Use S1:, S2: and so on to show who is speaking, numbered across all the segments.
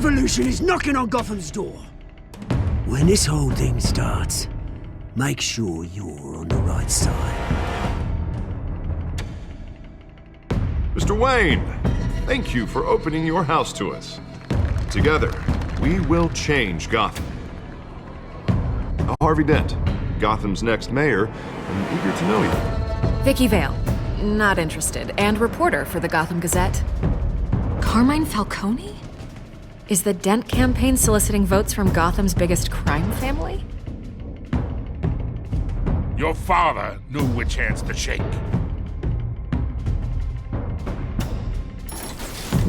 S1: revolution is knocking on Gotham's door. When this whole thing starts, make sure you're on the right side.
S2: Mr. Wayne, thank you for opening your house to us. Together, we will change Gotham. Harvey Dent, Gotham's next mayor, and eager to know you.
S3: Vicky Vale, not interested, and reporter for the Gotham Gazette. Carmine Falcone? Is the Dent campaign soliciting votes from Gotham's biggest crime family?
S4: Your father knew which hands to shake.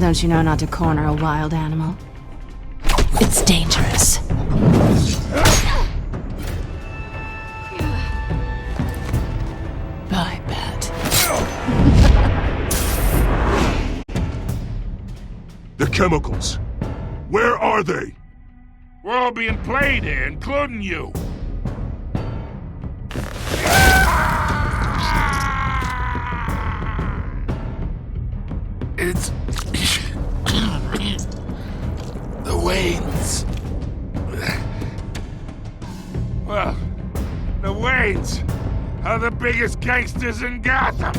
S5: Don't you know not to corner a wild animal? It's dangerous. Bye, Bat.
S6: The chemicals. Where are they?
S4: We're all being played here, including you. It's... the Waynes. Well, the Waynes are the biggest gangsters in Gotham.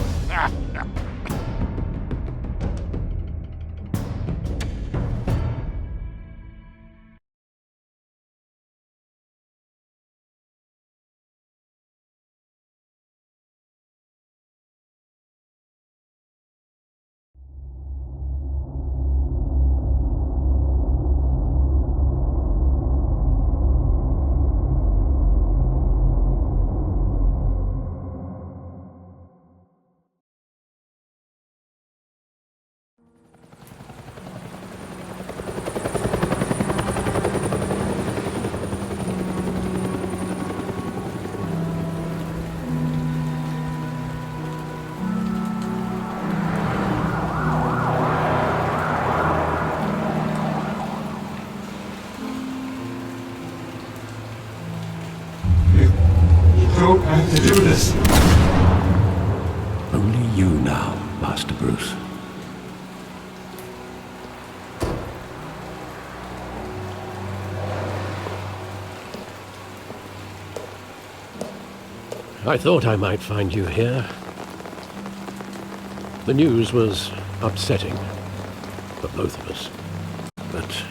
S6: Don't have to do this.
S7: Only you now, Master Bruce. I thought I might find you here. The news was upsetting for both of us. But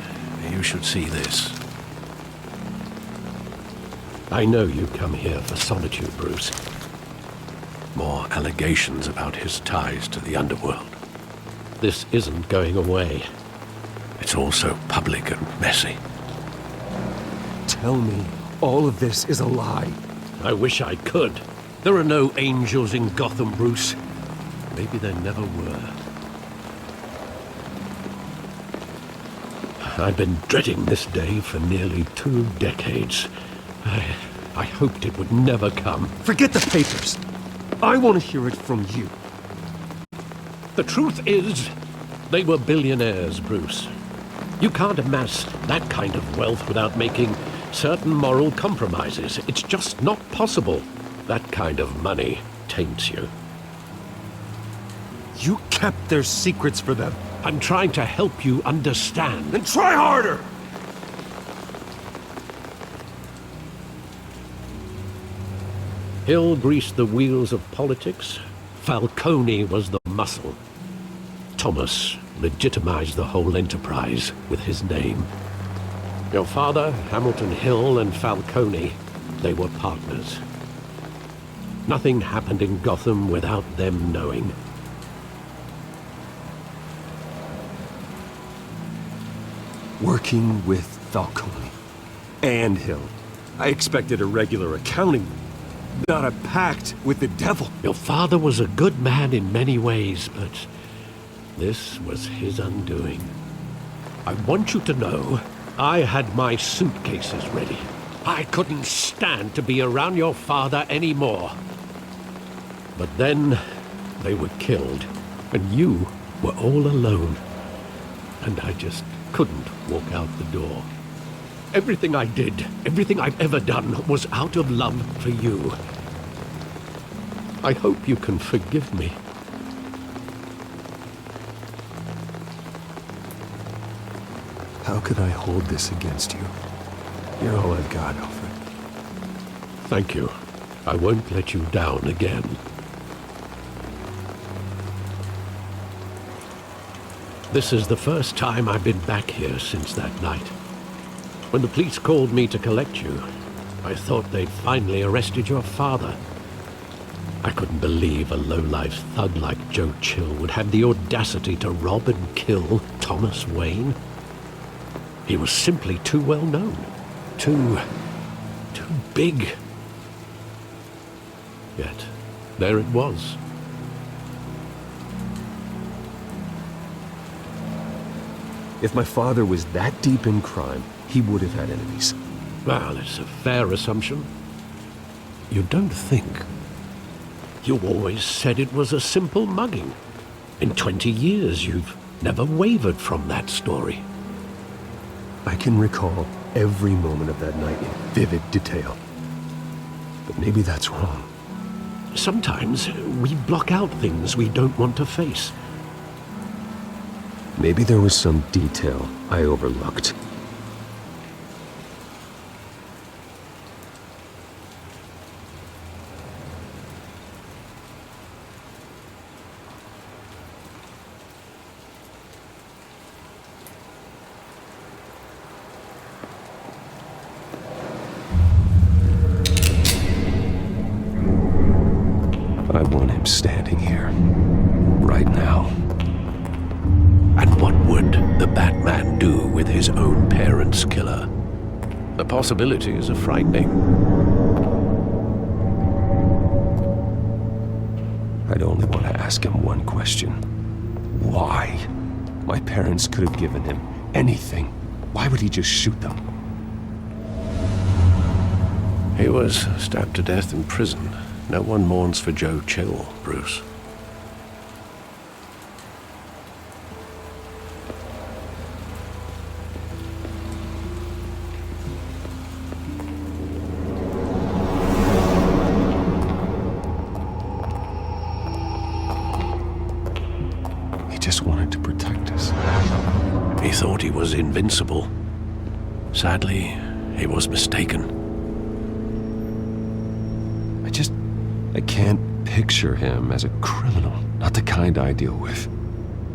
S7: you should see this. I know you come here for solitude, Bruce. More allegations about his ties to the underworld. This isn't going away. It's all so public and messy.
S8: Tell me all of this is a lie.
S7: I wish I could. There are no angels in Gotham, Bruce. Maybe there never were. I've been dreading this day for nearly 2 decades. I hoped it would never come.
S8: Forget the papers. I want to hear it from you.
S7: The truth is, they were billionaires, Bruce. You can't amass that kind of wealth without making certain moral compromises. It's just not possible. That kind of money taints you.
S8: You kept their secrets for them.
S7: I'm trying to help you understand.
S8: Then try harder!
S7: Hill greased the wheels of politics. Falcone was the muscle. Thomas legitimized the whole enterprise with his name. Your father, Hamilton Hill, and Falcone, they were partners. Nothing happened in Gotham without them knowing.
S8: Working with Falcone and Hill. I expected a regular accounting, not a pact with the devil.
S7: Your father was a good man in many ways, but this was his undoing. I want you to know, I had my suitcases ready. I couldn't stand to be around your father anymore. But then, they were killed, and you were all alone. And I just couldn't walk out the door. Everything I did, everything I've ever done, was out of love for you. I hope you can forgive me.
S8: How could I hold this against you? You're all I've got, Alfred.
S7: Thank you. I won't let you down again. This is the first time I've been back here since that night. When the police called me to collect you, I thought they'd finally arrested your father. I couldn't believe a low-life thug like Joe Chill would have the audacity to rob and kill Thomas Wayne. He was simply too well known. Too big. Yet, there it was.
S8: If my father was that deep in crime, he would have had enemies.
S7: Well, it's a fair assumption. You don't think. You always said it was a simple mugging. In 20 years, you've never wavered from that story.
S8: I can recall every moment of that night in vivid detail. But maybe that's wrong.
S7: Sometimes we block out things we don't want to face.
S8: Maybe there was some detail I overlooked. I want him standing here, right now.
S7: And what would the Batman do with his own parents' killer? The possibilities are frightening.
S8: I'd only want to ask him one question. Why? My parents could have given him anything. Why would he just shoot them?
S7: He was stabbed to death in prison. No one mourns for Joe Chill, Bruce.
S8: He just wanted to protect us.
S7: He thought he was invincible. Sadly, he was mistaken.
S8: I can't picture him as a criminal, not the kind I deal with.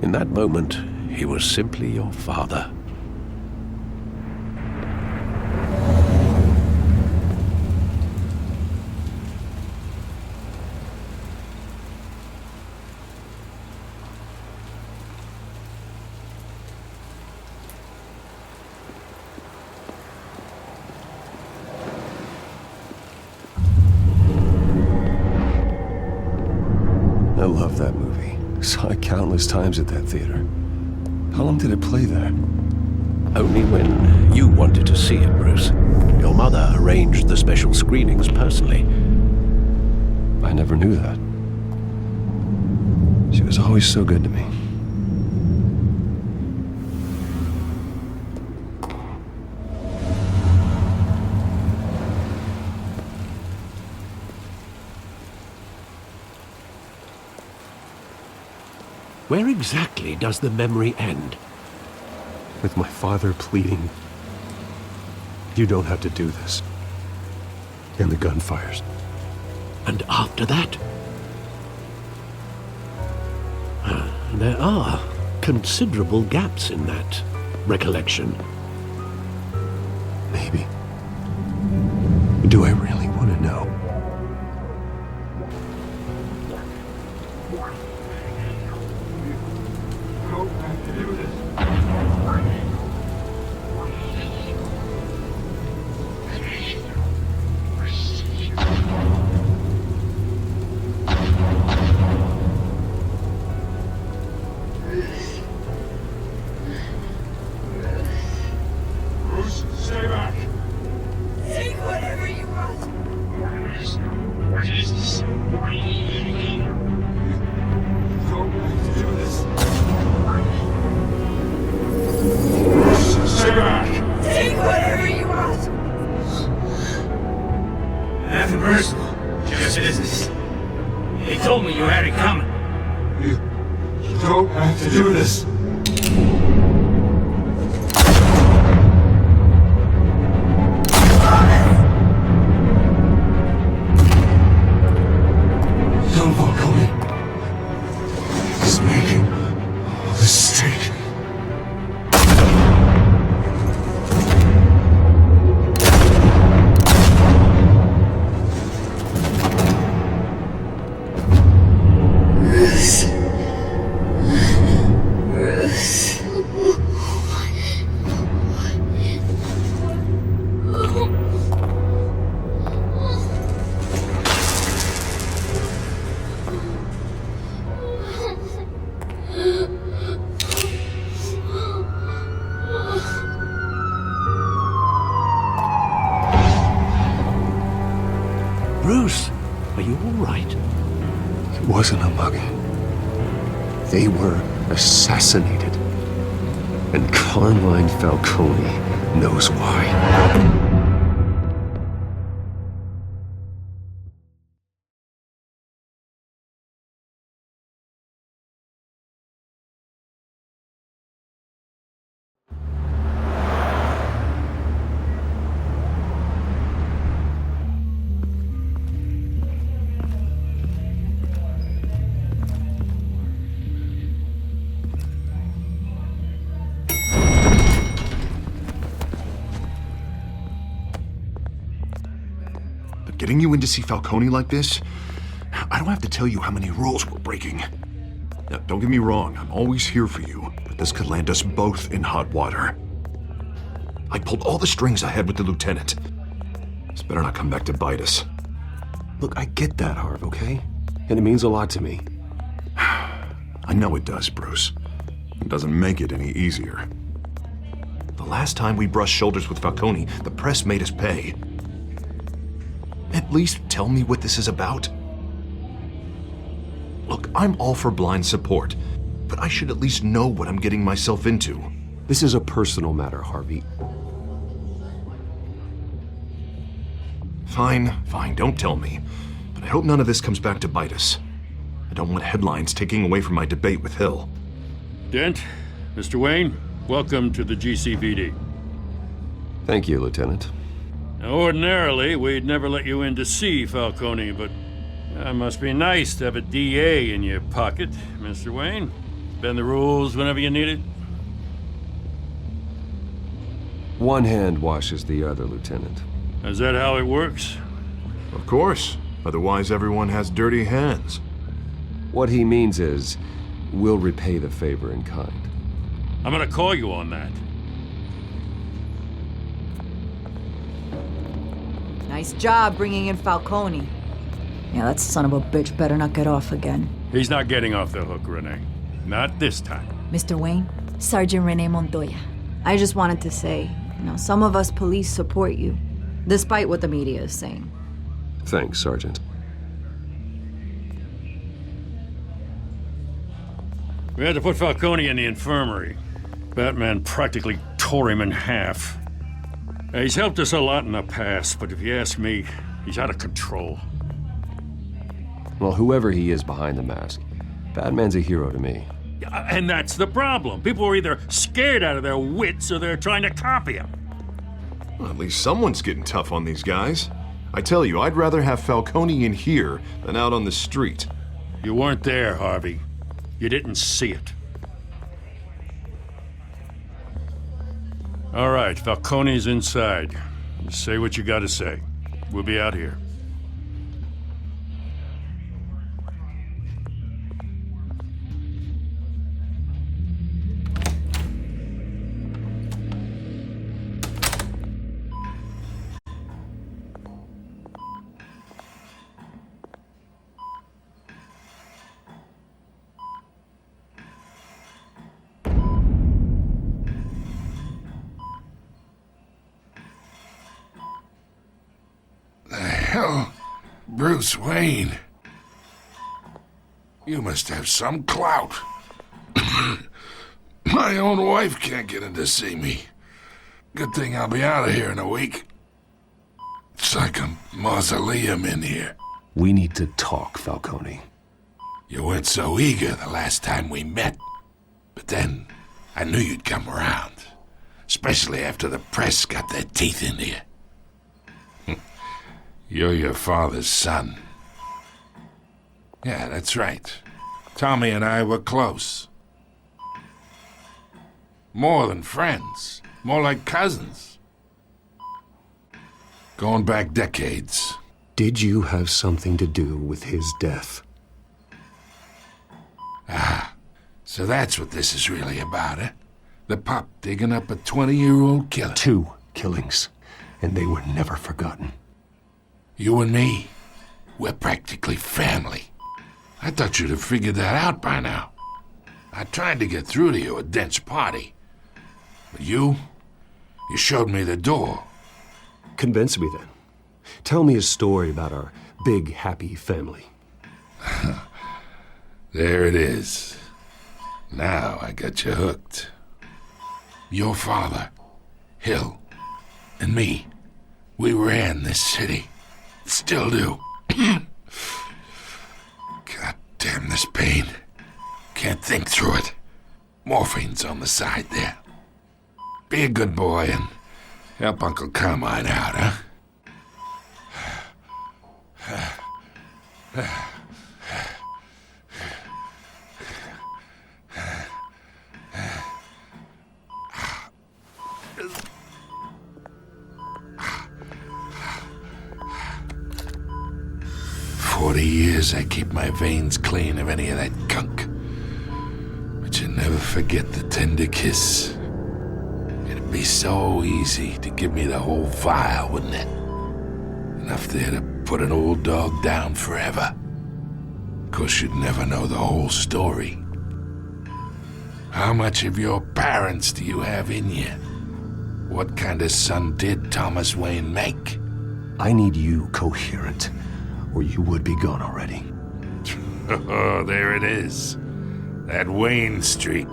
S7: In that moment, he was simply your father.
S8: I love that movie. Saw it countless times at that theater. How long did it play there?
S7: Only when you wanted to see it, Bruce. Your mother arranged the special screenings personally.
S8: I never knew that. She was always so good to me.
S7: Where exactly does the memory end?
S8: With my father pleading, "You don't have to do this." And the gun fires.
S7: And after that? There are considerable gaps in that recollection.
S8: Maybe. Do I really want to know?
S4: Stay back!
S9: Take whatever you want.
S4: Don't have to do this. Stay back!
S9: Take whatever you want.
S10: Nothing personal, just business. He told me you had it coming.
S4: You don't have to do this.
S7: Bruce, are you all right?
S8: It wasn't a mugging. They were assassinated. And Carmine Falcone knows why.
S2: Getting you in to see Falcone like this? I don't have to tell you how many rules we're breaking. Now, don't get me wrong, I'm always here for you, but this could land us both in hot water. I pulled all the strings I had with the lieutenant. This better not come back to bite us.
S8: Look, I get that, Harv, okay? And it means a lot to me.
S2: I know it does, Bruce. It doesn't make it any easier. The last time we brushed shoulders with Falcone, the press made us pay. At least tell me what this is about. Look, I'm all for blind support, but I should at least know what I'm getting myself into.
S8: This is a personal matter, Harvey.
S2: Fine, don't tell me. But I hope none of this comes back to bite us. I don't want headlines taking away from my debate with Hill.
S4: Dent, Mr. Wayne, welcome to the GCVD.
S8: Thank you, Lieutenant.
S4: Now, ordinarily, we'd never let you in to see Falcone, but it must be nice to have a DA in your pocket, Mr. Wayne. Bend the rules whenever you need it.
S8: One hand washes the other, Lieutenant.
S4: Is that how it works?
S2: Of course. Otherwise, everyone has dirty hands.
S8: What he means is, we'll repay the favor in kind.
S4: I'm gonna call you on that.
S11: Nice job bringing in Falcone. Yeah, that son of a bitch better not get off again.
S4: He's not getting off the hook, Renee. Not this time.
S11: Mr. Wayne, Sergeant Renee Montoya. I just wanted to say, some of us police support you, despite what the media is saying.
S8: Thanks, Sergeant.
S4: We had to put Falcone in the infirmary. Batman practically tore him in half. He's helped us a lot in the past, but if you ask me, he's out of control.
S8: Well, whoever he is behind the mask, Batman's a hero to me.
S4: And that's the problem. People are either scared out of their wits or they're trying to copy him.
S2: Well, at least someone's getting tough on these guys. I tell you, I'd rather have Falcone in here than out on the street.
S4: You weren't there, Harvey. You didn't see it. All right, Falcone's inside. Say what you gotta say. We'll be out here.
S6: Hell, Bruce Wayne. You must have some clout. My own wife can't get in to see me. Good thing I'll be out of here in a week. It's like a mausoleum in here.
S8: We need to talk, Falcone.
S6: You weren't so eager the last time we met. But then, I knew you'd come around. Especially after the press got their teeth into you. You're your father's son. Yeah, that's right. Tommy and I were close. More than friends. More like cousins. Going back decades.
S8: Did you have something to do with his death?
S6: Ah, so that's what this is really about, eh? The pup digging up a 20-year-old killer.
S8: 2 killings, and they were never forgotten.
S6: You and me, we're practically family. I thought you'd have figured that out by now. I tried to get through to you at Dent's party. But you showed me the door.
S8: Convince me then. Tell me a story about our big, happy family.
S6: There it is. Now I got you hooked. Your father, Hill, and me, we ran this city. Still do. God damn this pain. Can't think through it. Morphine's on the side there. Be a good boy and help Uncle Carmine out, huh? 40 years I keep my veins clean of any of that gunk. But you never forget the tender kiss. It'd be so easy to give me the whole vial, wouldn't it? Enough there to put an old dog down forever. Of course, you'd never know the whole story. How much of your parents do you have in you? What kind of son did Thomas Wayne make?
S8: I need you coherent, or you would be gone already.
S6: Oh, there it is. That Wayne streak.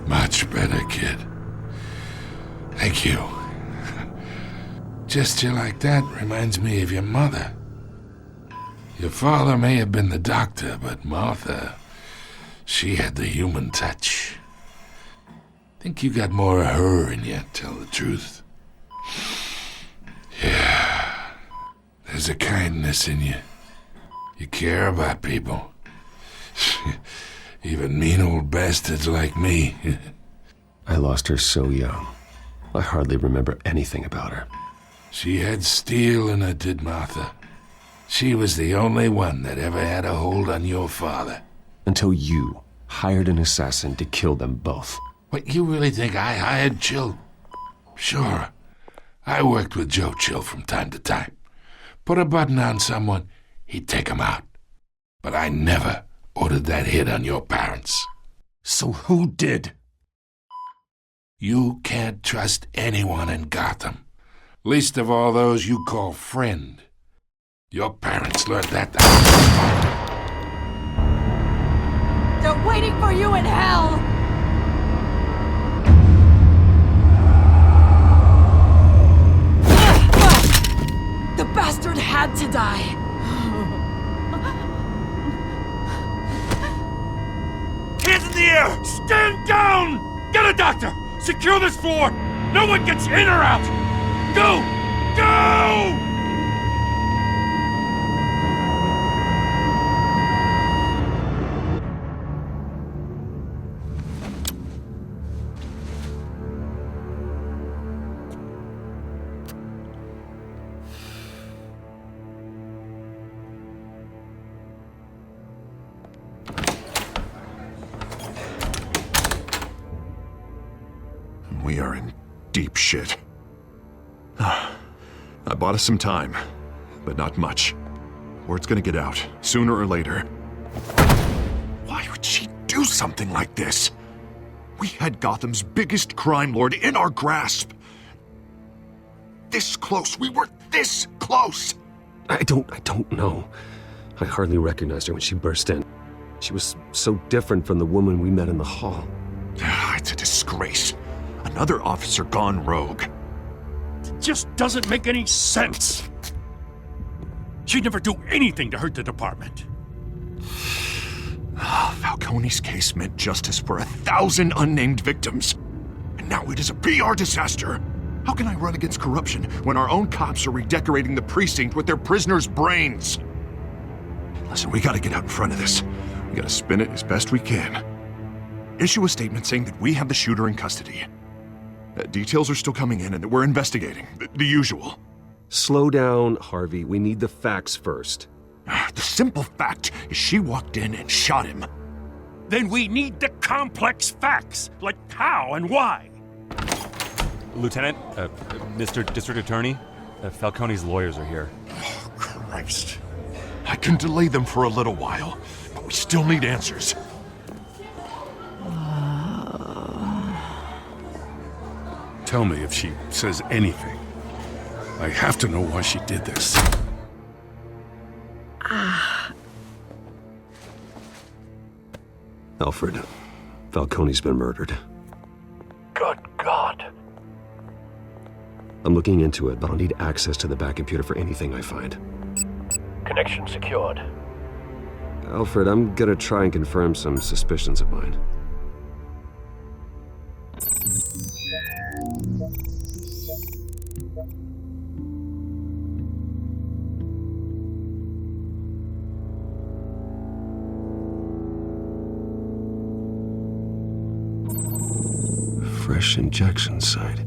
S6: Much better, kid. Thank you. Gesture like that reminds me of your mother. Your father may have been the doctor, but Martha, she had the human touch. Think you got more of her in you, tell the truth. Yeah. There's a kindness in you. You care about people. Even mean old bastards like me.
S8: I lost her so young. I hardly remember anything about her.
S6: She had steel in her, did Martha. She was the only one that ever had a hold on your father.
S8: Until you hired an assassin to kill them both.
S6: What, you really think I hired Chill? Sure. I worked with Joe Chill from time to time. Put a button on someone, he'd take him out. But I never ordered that hit on your parents.
S8: So who did?
S6: You can't trust anyone in Gotham. Least of all those you call friend. Your parents learned that.
S11: They're waiting for you in hell! The bastard had to die.
S4: Hands in the air! Stand down! Get a doctor! Secure this floor! No one gets in or out! Go! Go!
S2: We are in deep shit. I bought us some time, but not much. Word's gonna get out, sooner or later. Why would she do something like this? We had Gotham's biggest crime lord in our grasp. This close, we were this close!
S8: I don't know. I hardly recognized her when she burst in. She was so different from the woman we met in the hall.
S2: It's a disgrace. Another officer gone rogue.
S4: It just doesn't make any sense. She'd never do anything to hurt the department.
S2: Falcone's case meant justice for 1,000 unnamed victims. And now it is a PR disaster. How can I run against corruption when our own cops are redecorating the precinct with their prisoners' brains? Listen, we gotta get out in front of this. We gotta spin it as best we can. Issue a statement saying that we have the shooter in custody. Details are still coming in and that we're investigating. The usual.
S8: Slow down, Harvey. We need the facts first.
S2: The simple fact is she walked in and shot him.
S4: Then we need the complex facts, like how and why.
S12: Lieutenant, Mr. District Attorney, Falcone's lawyers are here.
S2: Oh, Christ. I can delay them for a little while, but we still need answers.
S4: Tell me if she says anything. I have to know why she did this.
S8: Alfred, Falcone's been murdered.
S7: Good God.
S8: I'm looking into it, but I'll need access to the back computer for anything I find.
S7: Connection secured.
S8: Alfred, I'm gonna try and confirm some suspicions of mine. Fresh injection site.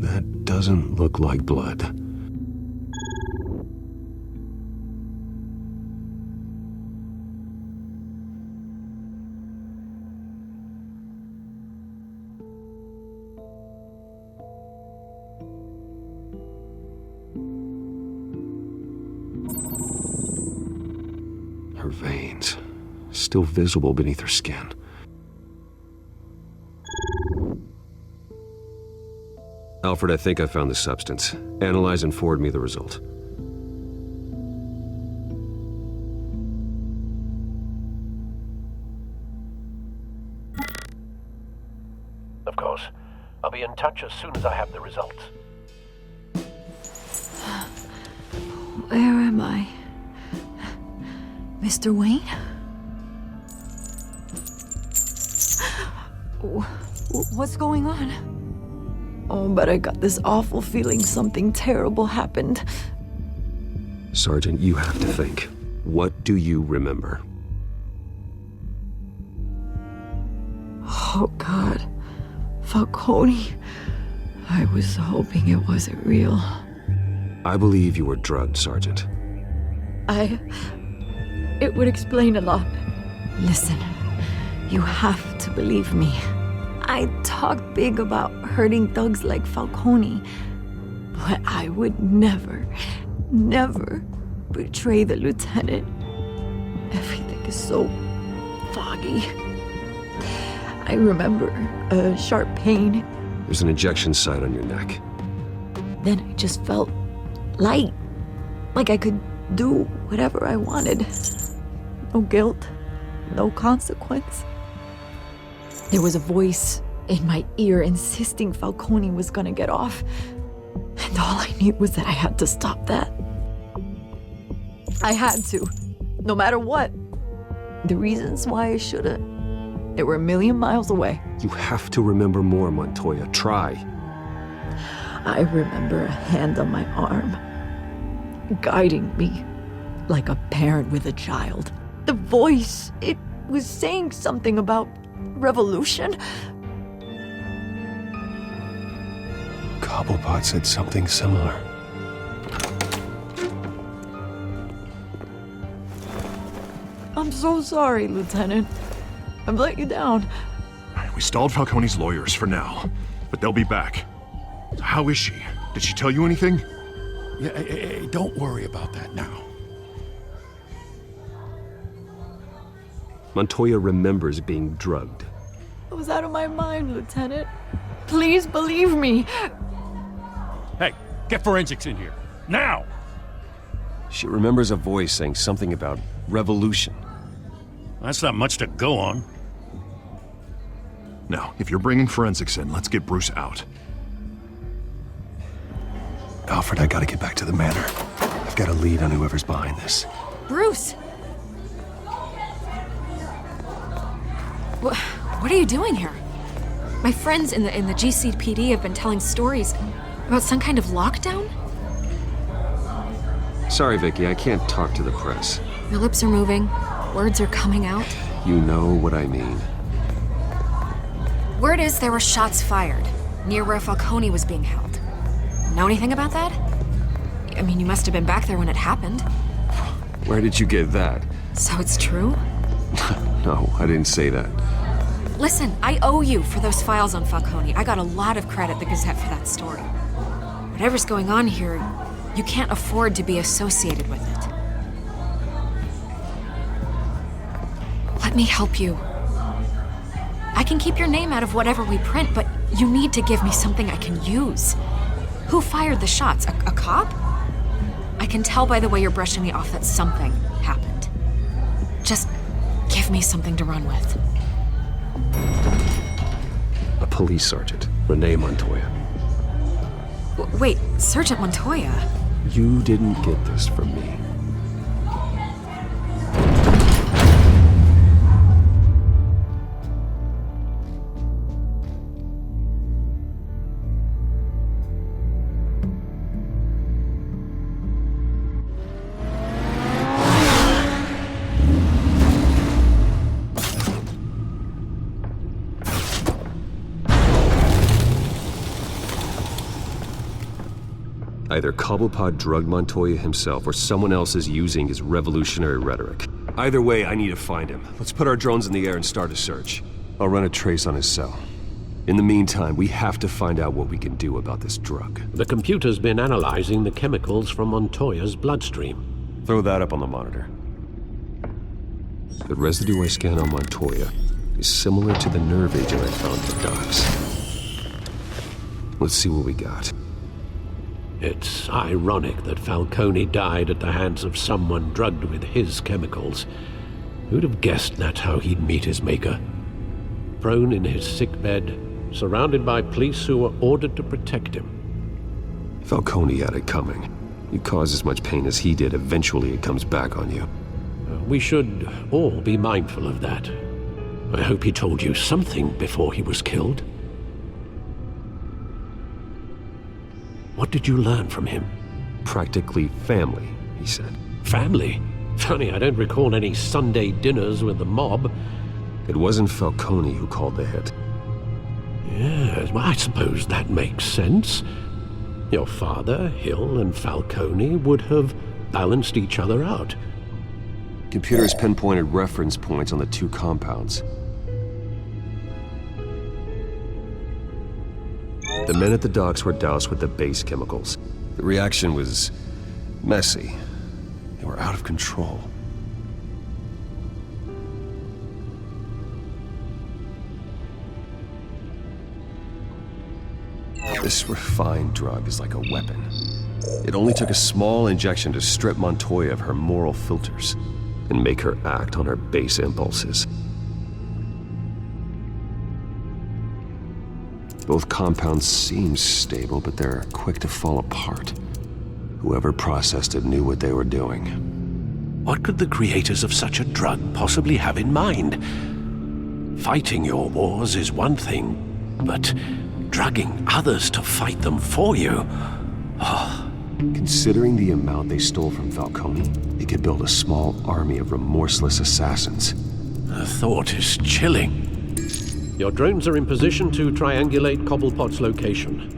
S8: That doesn't look like blood. Her veins, still visible beneath her skin. Alfred, I think I found the substance. Analyze and forward me the result.
S7: Of course. I'll be in touch as soon as I have the results.
S11: Where am I? Mr. Wayne? What's going on? Oh, but I got this awful feeling something terrible happened.
S8: Sergeant, you have to think. What do you remember?
S11: Oh, God. Falcone. I was hoping it wasn't real.
S8: I believe you were drugged, Sergeant.
S11: It would explain a lot. Listen, you have to believe me. I talked big about hurting thugs like Falcone, but I would never betray the lieutenant. Everything is so foggy. I remember a sharp pain.
S8: There's an injection site on your neck.
S11: Then I just felt light, like I could do whatever I wanted. No guilt, no consequence. There was a voice in my ear insisting Falcone was gonna get off. And all I knew was that I had to stop that. I had to, no matter what. The reasons why I shouldn't, they were a million miles away.
S8: You have to remember more, Montoya. Try.
S11: I remember a hand on my arm, guiding me like a parent with a child. The voice, it was saying something about revolution.
S8: Cobblepot said something similar.
S11: I'm so sorry, Lieutenant. I've let you down.
S2: We stalled Falcone's lawyers for now, but they'll be back. How is she? Did she tell you anything?
S6: Yeah, hey, don't worry about that now.
S8: Montoya remembers being drugged.
S11: I was out of my mind, Lieutenant. Please believe me.
S4: Hey, get forensics in here. Now!
S8: She remembers a voice saying something about revolution.
S4: That's not much to go on.
S2: Now, if you're bringing forensics in, let's get Bruce out.
S8: Alfred, I gotta get back to the manor. I've got a lead on whoever's behind this.
S3: Bruce! What are you doing here? My friends in the GCPD have been telling stories about some kind of lockdown?
S8: Sorry, Vicky, I can't talk to the press.
S3: Your lips are moving, words are coming out.
S8: You know what I mean.
S3: Word is there were shots fired near where Falcone was being held. Know anything about that? I mean, you must have been back there when it happened.
S8: Where did you get that?
S3: So it's true?
S8: No, I didn't say that.
S3: Listen, I owe you for those files on Falcone. I got a lot of credit at the Gazette for that story. Whatever's going on here, you can't afford to be associated with it. Let me help you. I can keep your name out of whatever we print, but you need to give me something I can use. Who fired the shots? A cop? I can tell by the way you're brushing me off that something happened. Just give me something to run with.
S8: A police sergeant, Renee Montoya.
S3: Wait, Sergeant Montoya?
S8: You didn't get this from me. Either Cobblepot drugged Montoya himself, or someone else is using his revolutionary rhetoric. Either way, I need to find him. Let's put our drones in the air and start a search. I'll run a trace on his cell. In the meantime, we have to find out what we can do about this drug.
S7: The computer's been analyzing the chemicals from Montoya's bloodstream.
S8: Throw that up on the monitor. The residue I scanned on Montoya is similar to the nerve agent I found at the docks. Let's see what we got.
S7: It's ironic that Falcone died at the hands of someone drugged with his chemicals. Who'd have guessed that's how he'd meet his maker? Prone in his sickbed, surrounded by police who were ordered to protect him.
S8: Falcone had it coming. You cause as much pain as he did, eventually it comes back on you.
S7: We should all be mindful of that. I hope he told you something before he was killed. What did you learn from him?
S8: Practically family, he said.
S7: Family? Funny, I don't recall any Sunday dinners with the mob.
S8: It wasn't Falcone who called the hit.
S7: Yes, well, I suppose that makes sense. Your father, Hill, and Falcone would have balanced each other out.
S8: Computers pinpointed reference points on the two compounds. The men at the docks were doused with the base chemicals. The reaction was messy. They were out of control. This refined drug is like a weapon. It only took a small injection to strip Montoya of her moral filters and make her act on her base impulses. Both compounds seem stable, but they're quick to fall apart. Whoever processed it knew what they were doing.
S7: What could the creators of such a drug possibly have in mind? Fighting your wars is one thing, but drugging others to fight them for you? Oh.
S8: Considering the amount they stole from Falcone, they could build a small army of remorseless assassins.
S7: The thought is chilling. Your drones are in position to triangulate Cobblepot's location.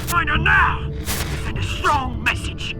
S1: Find her now! Send a strong message!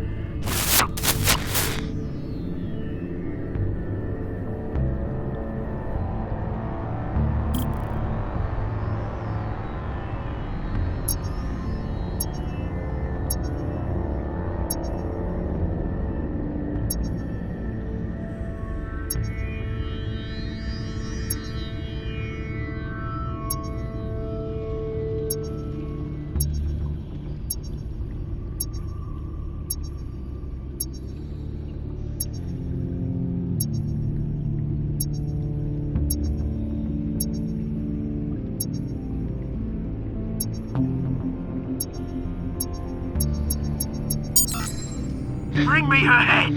S1: Bring me her head!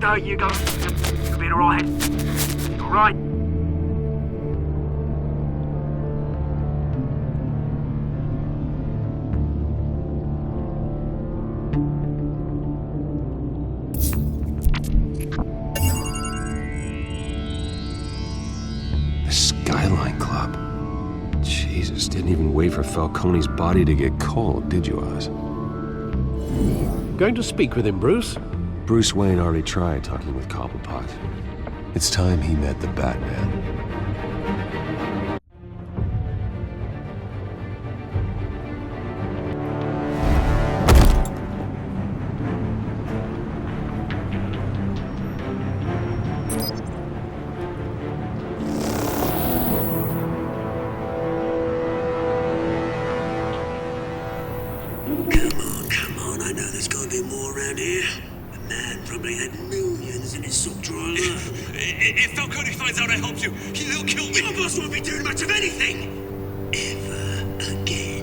S1: There you go. You'll be alright. Alright.
S8: The Skyline Club. Jesus, didn't even wait for Falcone's body to get cold, did you, Oz?
S7: Going to speak with him, Bruce?
S8: Bruce Wayne already tried talking with Cobblepot. It's time he met the Batman.
S1: Come on, I know there's gotta be more around here. The man probably had millions in his sock-drawer alone.
S13: If Falcone finds out I helped you, he'll kill me.
S1: Your boss won't be doing much of anything! Ever again.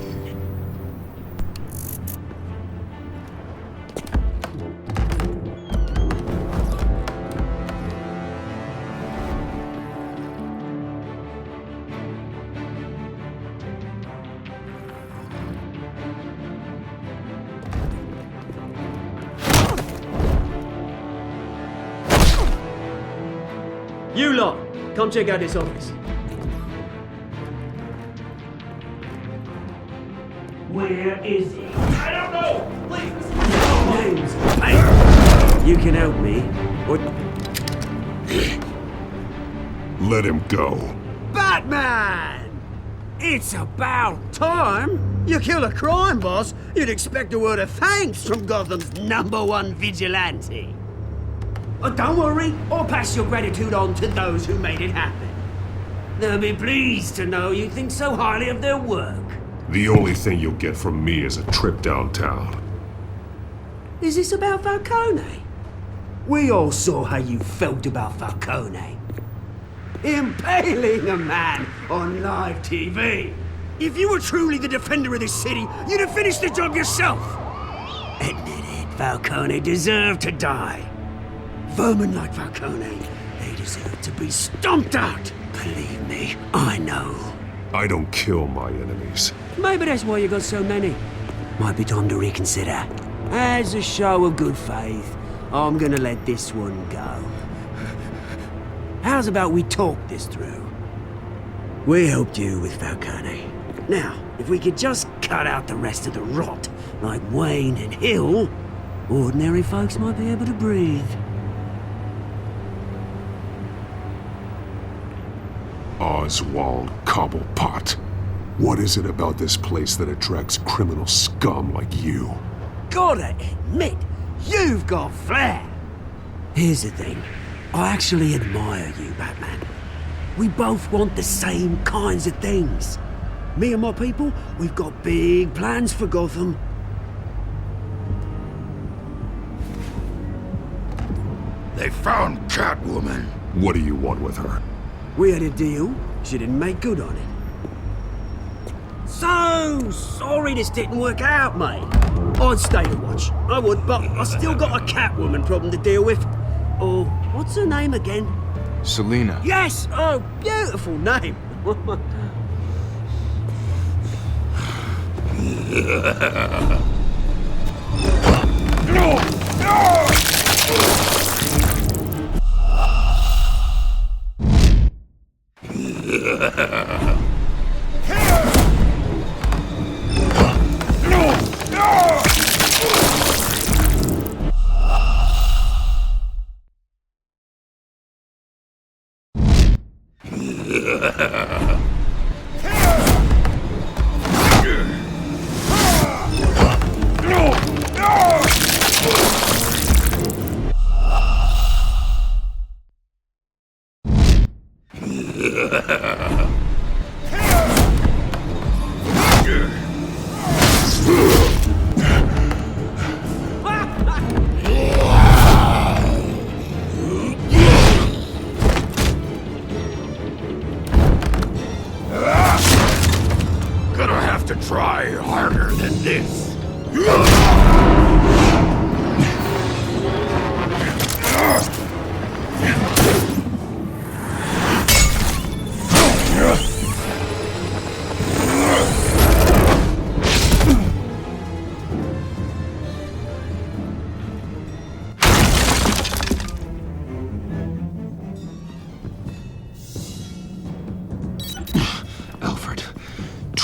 S14: You lot, come check out this office.
S1: Where is he?
S13: I don't know! Please!
S1: Names. Hey, you can help me, or...
S2: Let him go.
S1: Batman! It's about time! You kill a crime boss, you'd expect a word of thanks from Gotham's #1 vigilante. Oh, don't worry, I'll pass your gratitude on to those who made it happen. They'll be pleased to know you think so highly of their work.
S2: The only thing you'll get from me is a trip downtown.
S1: Is this about Falcone? We all saw how you felt about Falcone. Impaling a man on live TV. If you were truly the defender of this city, you'd have finished the job yourself. Admit it, Falcone deserved to die. Vermin like Falcone, they deserve to be stomped out. Believe me, I know.
S2: I don't kill my enemies.
S1: Maybe that's why you got so many. Might be time to reconsider. As a show of good faith, I'm gonna let this one go. How's about we talk this through? We helped you with Falcone. Now, if we could just cut out the rest of the rot, like Wayne and Hill, ordinary folks might be able to breathe.
S2: Oswald Cobblepot. What is it about this place that attracts criminal scum like you?
S1: Gotta admit, you've got flair. Here's the thing. I actually admire you, Batman. We both want the same kinds of things. Me and my people, we've got big plans for Gotham.
S6: They found Catwoman.
S2: What do you want with her?
S1: We had a deal. She didn't make good on it. So sorry this didn't work out, mate. I'd stay to watch. I would, but I still got a Catwoman problem to deal with. Oh, what's her name again?
S13: Selena.
S1: Yes! Oh, beautiful name.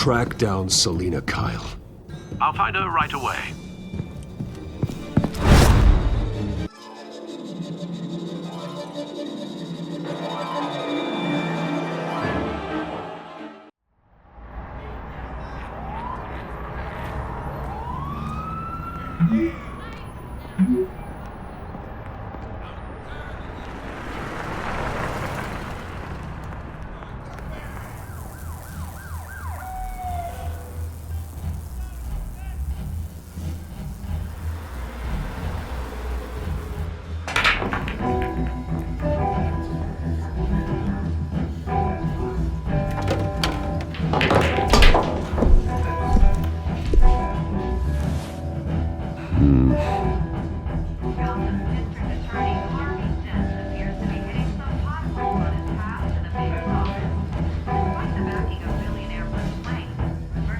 S8: track down Selina Kyle.
S7: I'll find her right away.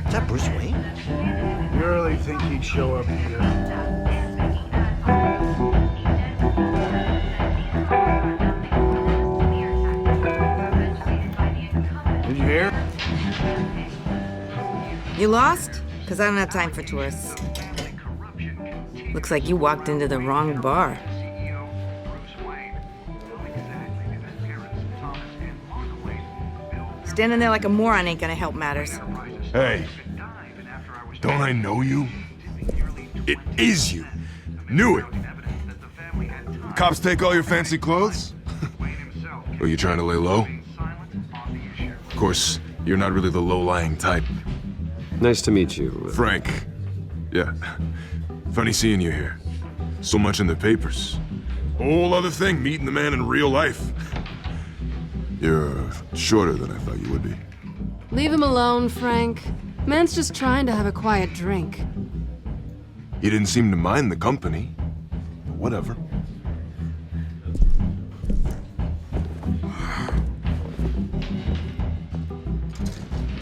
S15: Is that Bruce Wayne?
S16: You really think he'd show up here? Did you hear?
S17: You lost? Because I don't have time for tourists. Looks like you walked into the wrong bar. Standing there like a moron ain't gonna help matters.
S18: Hey, don't I know you? It is you. Knew it. The cops take all your fancy clothes?
S2: Are you trying to lay low? Of course, you're not really the low-lying type.
S8: Nice to meet you.
S2: Frank. Yeah. Funny seeing you here. So much in the papers. Whole other thing, meeting the man in real life. You're shorter than I thought you would be.
S5: Leave him alone, Frank. Man's just trying to have a quiet drink.
S2: He didn't seem to mind the company. Whatever.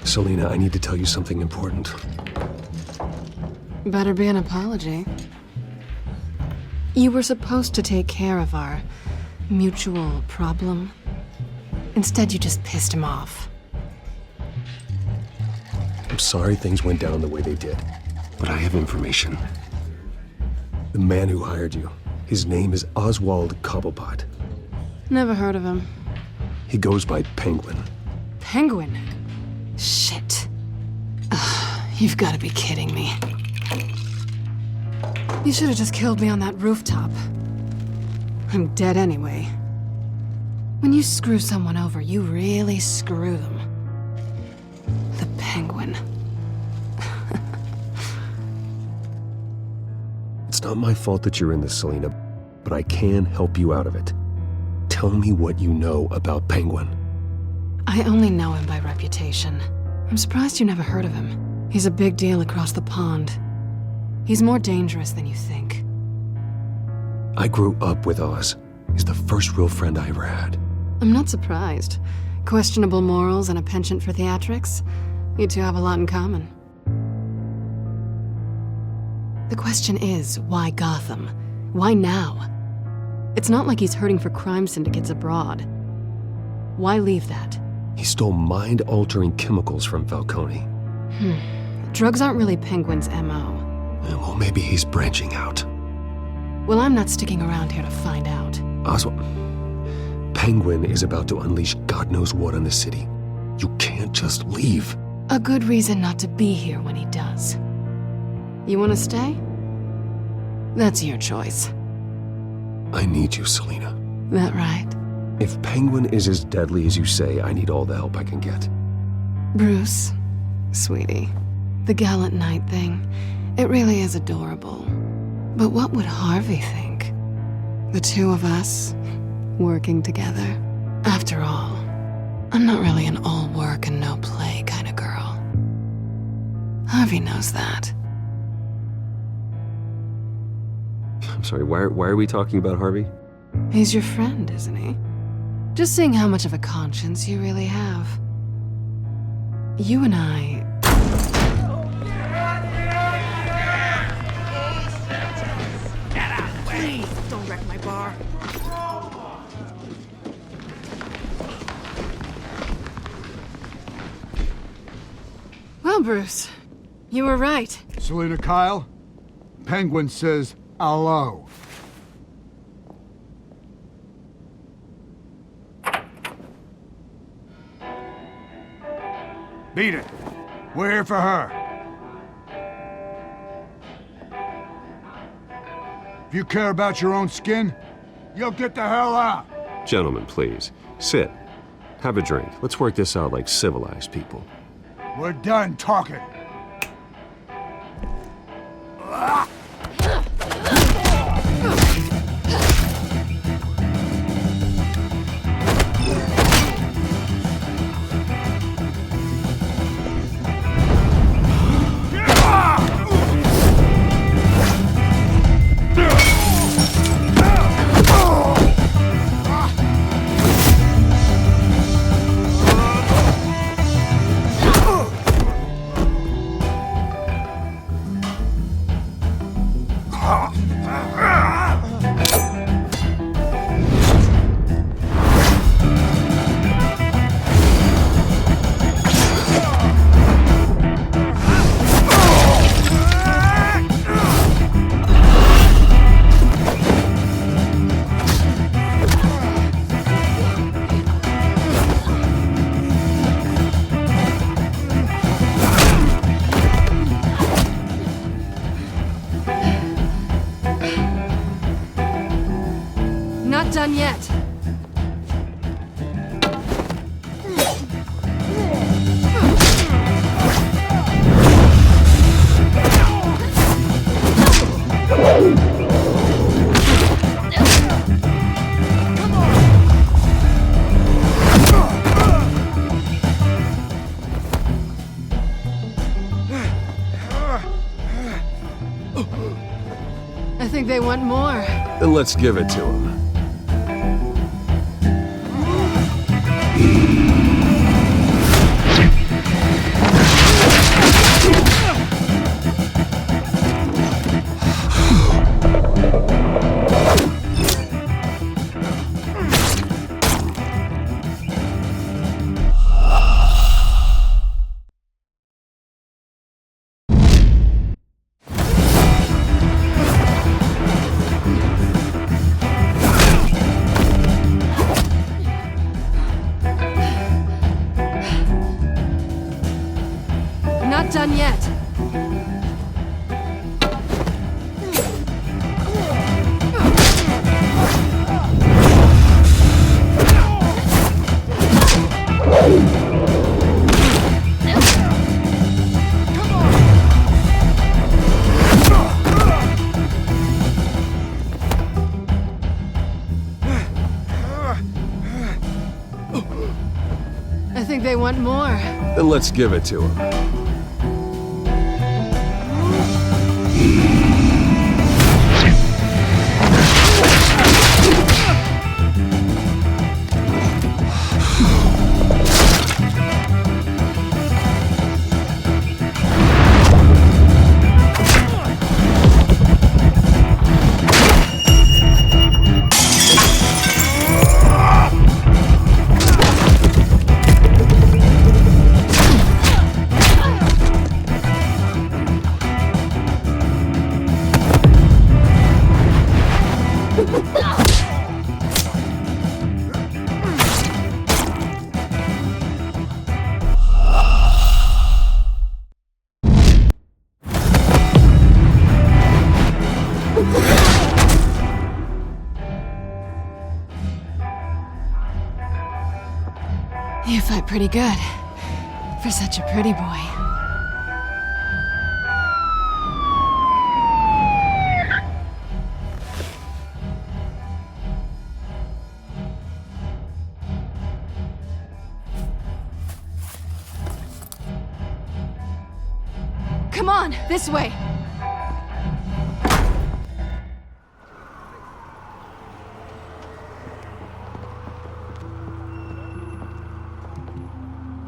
S8: Selina, I need to tell you something important.
S5: Better be an apology. You were supposed to take care of our mutual problem. Instead, you just pissed him off.
S8: I'm sorry things went down the way they did, but I have information. The man who hired you, his name is Oswald Cobblepot.
S5: Never heard of him.
S8: He goes by Penguin.
S5: Penguin? Shit. Ugh, you've got to be kidding me. You should have just killed me on that rooftop. I'm dead anyway. When you screw someone over, you really screw them. The Penguin.
S8: It's not my fault that you're in this, Selina, but I can help you out of it. Tell me what you know about Penguin.
S5: I only know him by reputation. I'm surprised you never heard of him. He's a big deal across the pond. He's more dangerous than you think.
S8: I grew up with Oz. He's the first real friend I ever had.
S5: I'm not surprised. Questionable morals and a penchant for theatrics. You two have a lot in common. The question is, why Gotham? Why now? It's not like he's hurting for crime syndicates abroad. Why leave that?
S8: He stole mind-altering chemicals from Falcone.
S5: Drugs aren't really Penguin's MO.
S8: Well, maybe he's branching out.
S5: Well, I'm not sticking around here to find out.
S8: Oswald, Penguin is about to unleash God knows what on the city. You can't just leave.
S5: A good reason not to be here when he does. You want to stay? That's your choice.
S8: I need you, Selina.
S5: That right?
S8: If Penguin is as deadly as you say, I need all the help I can get.
S5: Bruce, sweetie, the gallant knight thing, it really is adorable. But what would Harvey think? The two of us, working together. After all, I'm not really an all work and no play kind of girl. Harvey knows that.
S8: I'm sorry, why are we talking about Harvey?
S5: He's your friend, isn't he? Just seeing how much of a conscience you really have. You and I...
S17: Please, don't wreck my bar.
S5: Well, Bruce. You were right.
S16: Selina Kyle? Penguin says hello. Beat it. We're here for her. If you care about your own skin, you'll get the hell out.
S8: Gentlemen, please. Sit. Have a drink. Let's work this out like civilized people.
S16: We're done talking.
S5: Not done yet. I think they want more.
S8: Then let's give it to them.
S5: Not done yet. I think they want more.
S8: Then let's give it to them.
S5: You fight pretty good. For such a pretty boy. Come on, this way.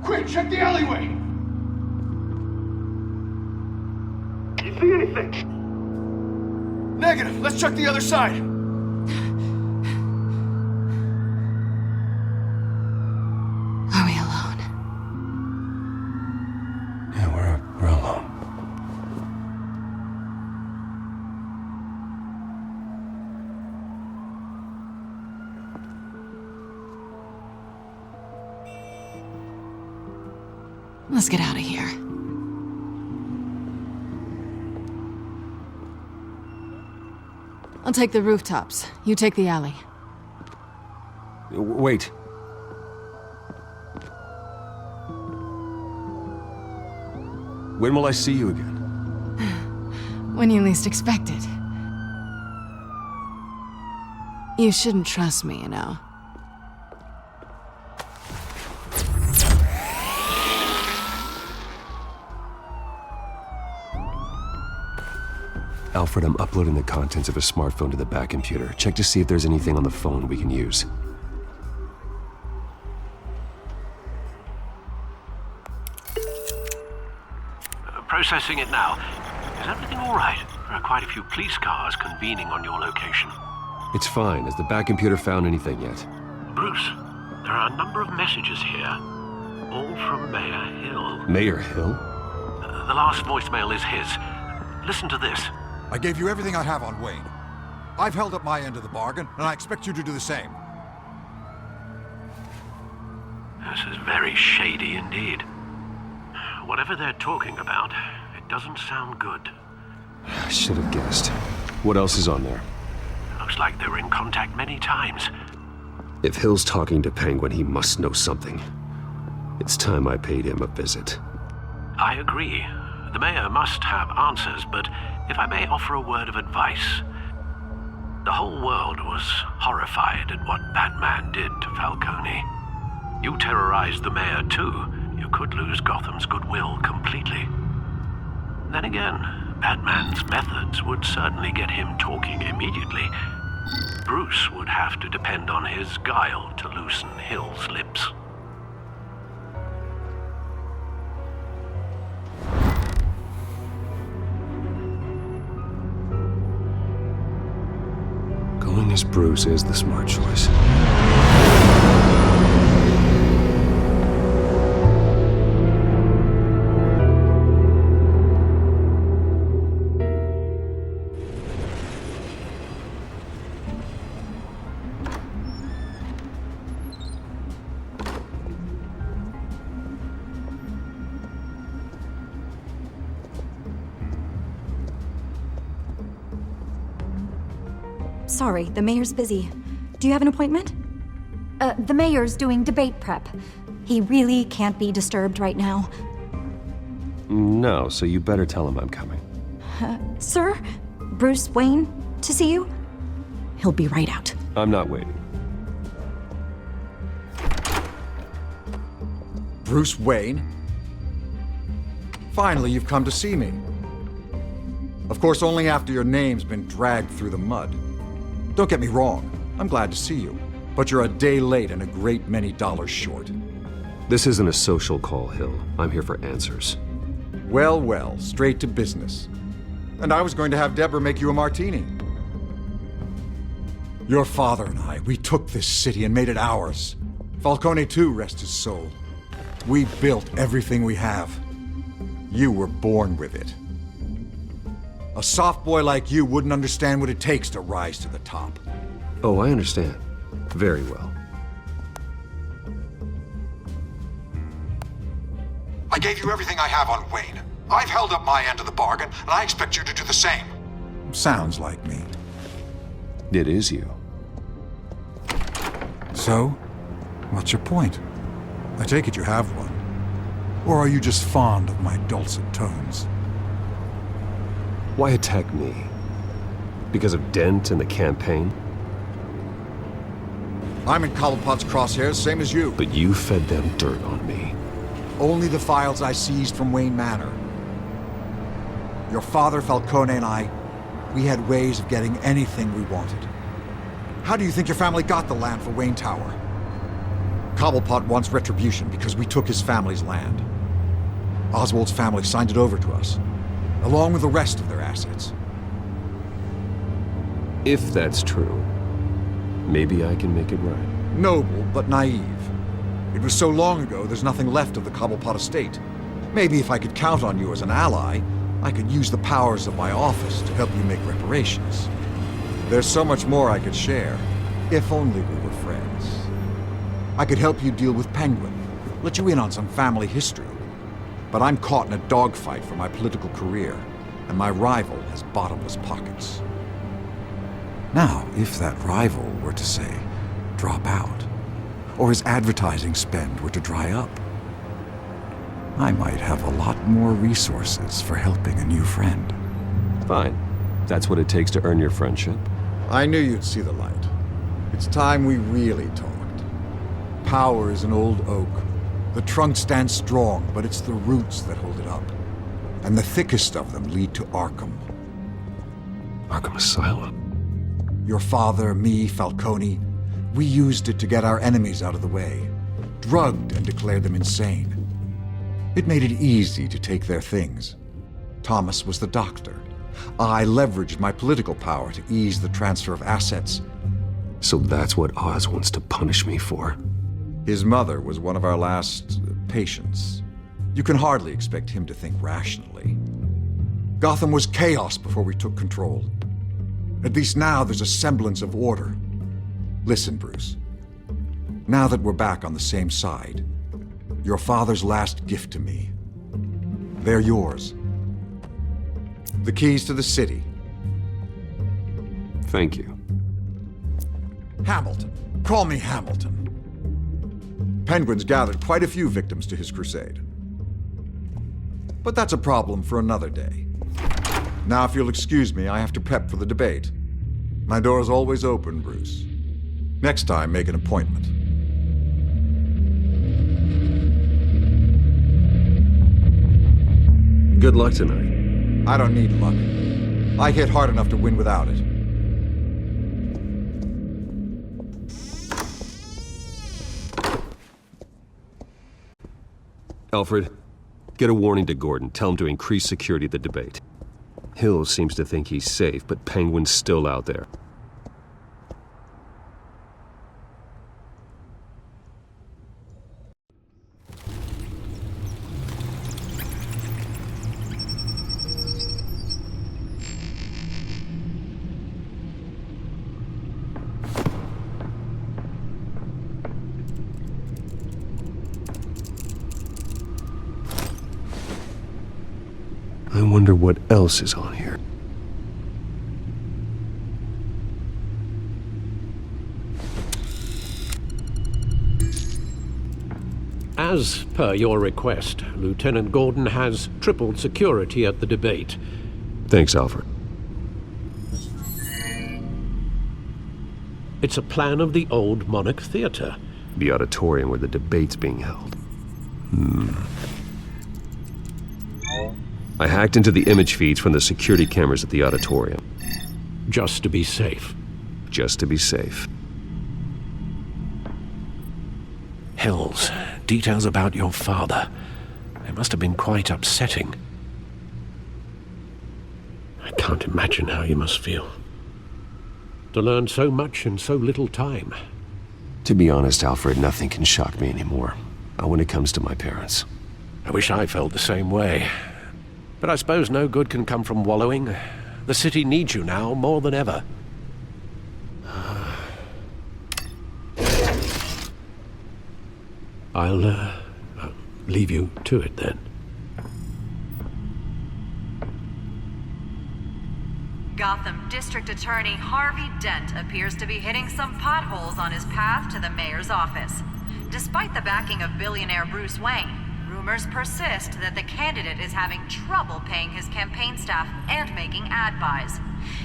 S16: Quick, check the alleyway!
S18: You see anything? Negative. Let's check the other side.
S5: Are we alone?
S18: Yeah, we're
S5: Let's get out of here. I'll take the rooftops. You take the alley.
S8: Wait. When will I see you again?
S5: When you least expect it. You shouldn't trust me, you know.
S8: Alfred, I'm uploading the contents of a smartphone to the back computer. Check to see if there's anything on the phone we can use.
S7: Processing it now. Is everything all right? There are quite a few police cars convening on your location.
S8: It's fine. Has the back computer found anything yet?
S7: Bruce, there are a number of messages here. All from Mayor Hill.
S8: Mayor Hill?
S7: The last voicemail is his. Listen to this.
S19: I gave you everything I have on Wayne. I've held up my end of the bargain, and I expect you to do the same.
S7: This is very shady indeed. Whatever they're talking about, it doesn't sound good.
S8: I should have guessed. What else is on there?
S7: Looks like they were in contact many times.
S8: If Hill's talking to Penguin, he must know something. It's time I paid him a visit.
S7: I agree. The mayor must have answers, but if I may offer a word of advice. The whole world was horrified at what Batman did to Falcone. You terrorized the mayor too. You could lose Gotham's goodwill completely. Then again, Batman's methods would certainly get him talking immediately. Bruce would have to depend on his guile to loosen Hill's lips.
S8: Going as Bruce is the smart choice.
S20: Sorry, the mayor's busy. Do you have an appointment? The mayor's doing debate prep. He really can't be disturbed right now.
S8: No, so you better tell him I'm coming.
S20: Sir? Bruce Wayne to see you? He'll be right out.
S8: I'm not waiting.
S19: Bruce Wayne? Finally, you've come to see me. Of course, only after your name's been dragged through the mud. Don't get me wrong, I'm glad to see you, but you're a day late and a great many dollars short.
S8: This isn't a social call, Hill. I'm here for answers.
S19: Well, well, straight to business. And I was going to have Deborah make you a martini. Your father and I, we took this city and made it ours. Falcone too, rest his soul. We built everything we have. You were born with it. A soft boy like you wouldn't understand what it takes to rise to the top.
S8: Oh, I understand. Very well.
S19: I gave you everything I have on Wayne. I've held up my end of the bargain, and I expect you to do the same. Sounds like me.
S8: It is you.
S19: So, what's your point? I take it you have one. Or are you just fond of my dulcet tones?
S8: Why attack me? Because of Dent and the campaign?
S19: I'm in Cobblepot's crosshairs, same as you.
S8: But you fed them dirt on me.
S19: Only the files I seized from Wayne Manor. Your father, Falcone, and I, we had ways of getting anything we wanted. How do you think your family got the land for Wayne Tower? Cobblepot wants retribution because we took his family's land. Oswald's family signed it over to us, along with the rest of their assets.
S8: If that's true, maybe I can make it right.
S19: Noble, but naive. It was so long ago, there's nothing left of the Cobblepot estate. Maybe if I could count on you as an ally, I could use the powers of my office to help you make reparations. There's so much more I could share, if only we were friends. I could help you deal with Penguin, let you in on some family history. But I'm caught in a dogfight for my political career, and my rival has bottomless pockets. Now, if that rival were to, say, drop out, or his advertising spend were to dry up, I might have a lot more resources for helping a new friend.
S8: Fine. That's what it takes to earn your friendship.
S19: I knew you'd see the light. It's time we really talked. Power is an old oak. The trunk stands strong, but it's the roots that hold it up. And the thickest of them lead to Arkham.
S8: Arkham Asylum?
S19: Your father, me, Falcone, we used it to get our enemies out of the way. Drugged and declared them insane. It made it easy to take their things. Thomas was the doctor. I leveraged my political power to ease the transfer of assets.
S8: So that's what Oz wants to punish me for?
S19: His mother was one of our last patients. You can hardly expect him to think rationally. Gotham was chaos before we took control. At least now there's a semblance of order. Listen, Bruce. Now that we're back on the same side, your father's last gift to me, they're yours. The keys to the city.
S8: Thank you.
S19: Hamilton. Call me Hamilton. Penguin's gathered quite a few victims to his crusade. But that's a problem for another day. Now, if you'll excuse me, I have to prep for the debate. My door's always open, Bruce. Next time, make an appointment.
S8: Good luck tonight.
S19: I don't need luck. I hit hard enough to win without it.
S8: Alfred, get a warning to Gordon. Tell him to increase security at the debate. Hill seems to think he's safe, but Penguin's still out there. I wonder what else is on here.
S7: As per your request, Lieutenant Gordon has tripled security at the debate.
S8: Thanks, Alfred.
S7: It's a plan of the old Monarch Theater.
S8: The auditorium where the debate's being held. I hacked into the image feeds from the security cameras at the auditorium.
S7: Just to be safe.
S8: Just to be safe.
S7: Hills, details about your father. They must have been quite upsetting. I can't imagine how you must feel. To learn so much in so little time.
S8: To be honest, Alfred, nothing can shock me anymore. Not when it comes to my parents.
S7: I wish I felt the same way. But I suppose no good can come from wallowing. The city needs you now more than ever. I'll leave you to it then.
S21: Gotham District Attorney Harvey Dent appears to be hitting some potholes on his path to the mayor's office. Despite the backing of billionaire Bruce Wayne, rumors persist that the candidate is having trouble paying his campaign staff and making ad buys.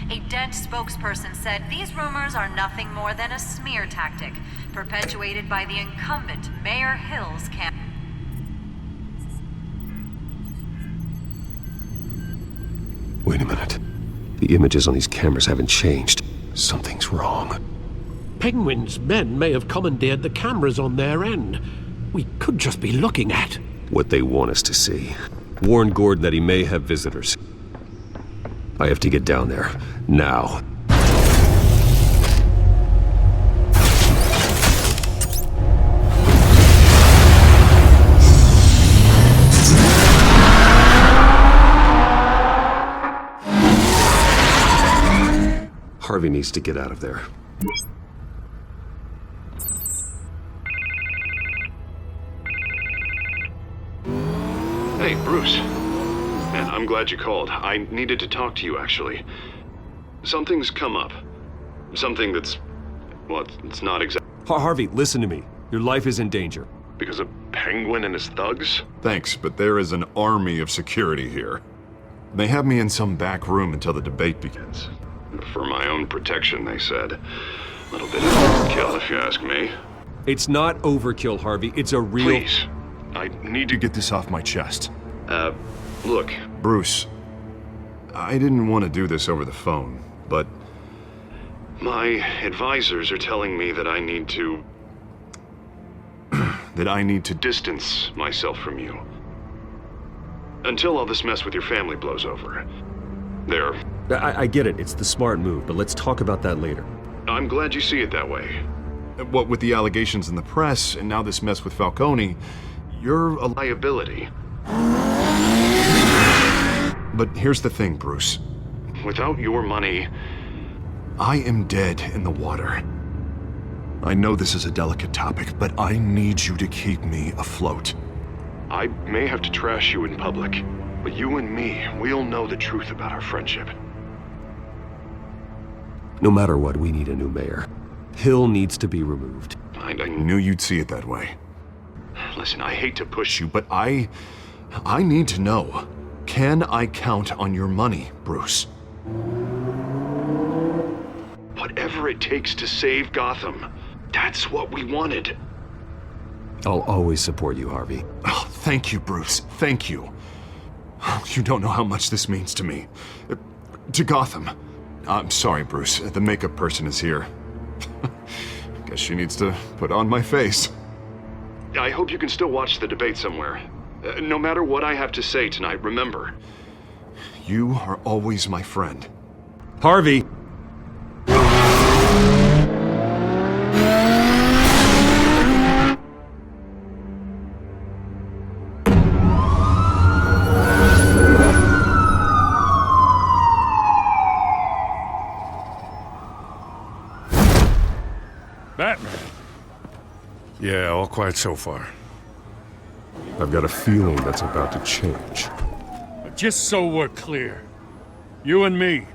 S21: A Dent spokesperson said these rumors are nothing more than a smear tactic, perpetuated by the incumbent Mayor Hill's campaign.
S8: Wait a minute. The images on these cameras haven't changed. Something's wrong.
S7: Penguin's men may have commandeered the cameras on their end. We could just be looking at
S8: what they want us to see. Warn Gordon that he may have visitors. I have to get down there. Now. Harvey needs to get out of there.
S2: Hey, Bruce. Man, I'm glad you called. I needed to talk to you, actually. Something's come up. Something that's... well, it's not exactly...
S8: Harvey, listen to me. Your life is in danger.
S2: Because of Penguin and his thugs? Thanks, but there is an army of security here. They have me in some back room until the debate begins. For my own protection, they said. A little bit of overkill, if you ask me.
S8: It's not overkill, Harvey. It's a real...
S2: Please. I need to get this off my chest. Look, Bruce. I didn't want to do this over the phone, but... my advisors are telling me that I need to... that I need to distance myself from you. Until all this mess with your family blows over. There.
S8: I get it. It's the smart move, but let's talk about that later.
S2: I'm glad you see it that way. What with the allegations in the press, and now this mess with Falcone, you're a liability. But here's the thing, Bruce. Without your money, I am dead in the water. I know this is a delicate topic, but I need you to keep me afloat. I may have to trash you in public, but you and me, we'll know the truth about our friendship.
S8: No matter what, we need a new mayor. Hill needs to be removed.
S2: I knew you'd see it that way. Listen, I hate to push you, but I need to know. Can I count on your money, Bruce? Whatever it takes to save Gotham. That's what we wanted.
S8: I'll always support you, Harvey.
S2: Oh, thank you, Bruce. Thank you. You don't know how much this means to me. To Gotham. I'm sorry, Bruce. The makeup person is here. Guess she needs to put on my face. I hope you can still watch the debate somewhere. No matter what I have to say tonight, remember, you are always my friend.
S8: Harvey!
S4: Batman. Yeah, all quiet so far.
S18: I've got a feeling that's about to change.
S4: Just so we're clear, you and me,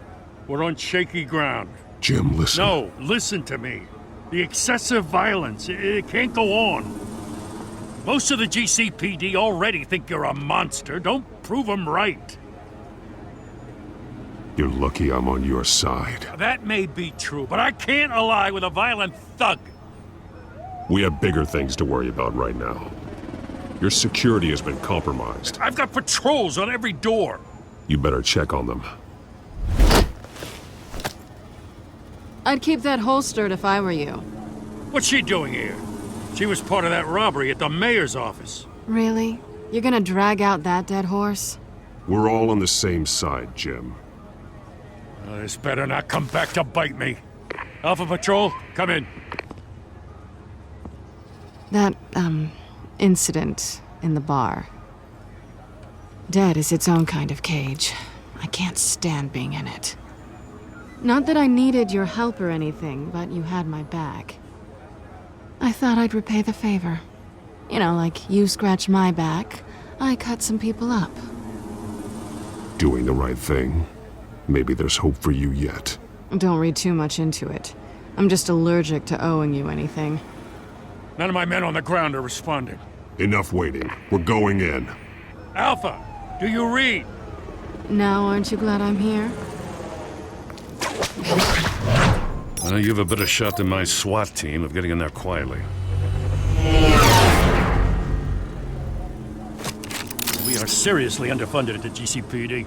S4: we're on shaky ground.
S18: Jim, listen.
S4: No, listen to me. The excessive violence, it can't go on. Most of the GCPD already think you're a monster. Don't prove them right.
S18: You're lucky I'm on your side.
S4: That may be true, but I can't ally with a violent thug.
S18: We have bigger things to worry about right now. Your security has been compromised.
S4: I've got patrols on every door.
S18: You better check on them.
S5: I'd keep that holstered if I were you.
S4: What's she doing here? She was part of that robbery at the mayor's office.
S5: Really? You're gonna drag out that dead horse?
S18: We're all on the same side, Jim.
S4: This better not come back to bite me. Alpha Patrol, come in.
S5: That, incident in the bar. Dead is its own kind of cage. I can't stand being in it. Not that I needed your help or anything, but you had my back. I thought I'd repay the favor. You know, like you scratch my back, I cut some people up.
S18: Doing the right thing. Maybe there's hope for you yet.
S5: Don't read too much into it. I'm just allergic to owing you anything.
S4: None of my men on the ground are responding.
S18: Enough waiting. We're going in.
S4: Alpha, do you read?
S5: Now aren't you glad I'm here?
S4: You have a better shot than my SWAT team of getting in there quietly. We are seriously underfunded at the GCPD.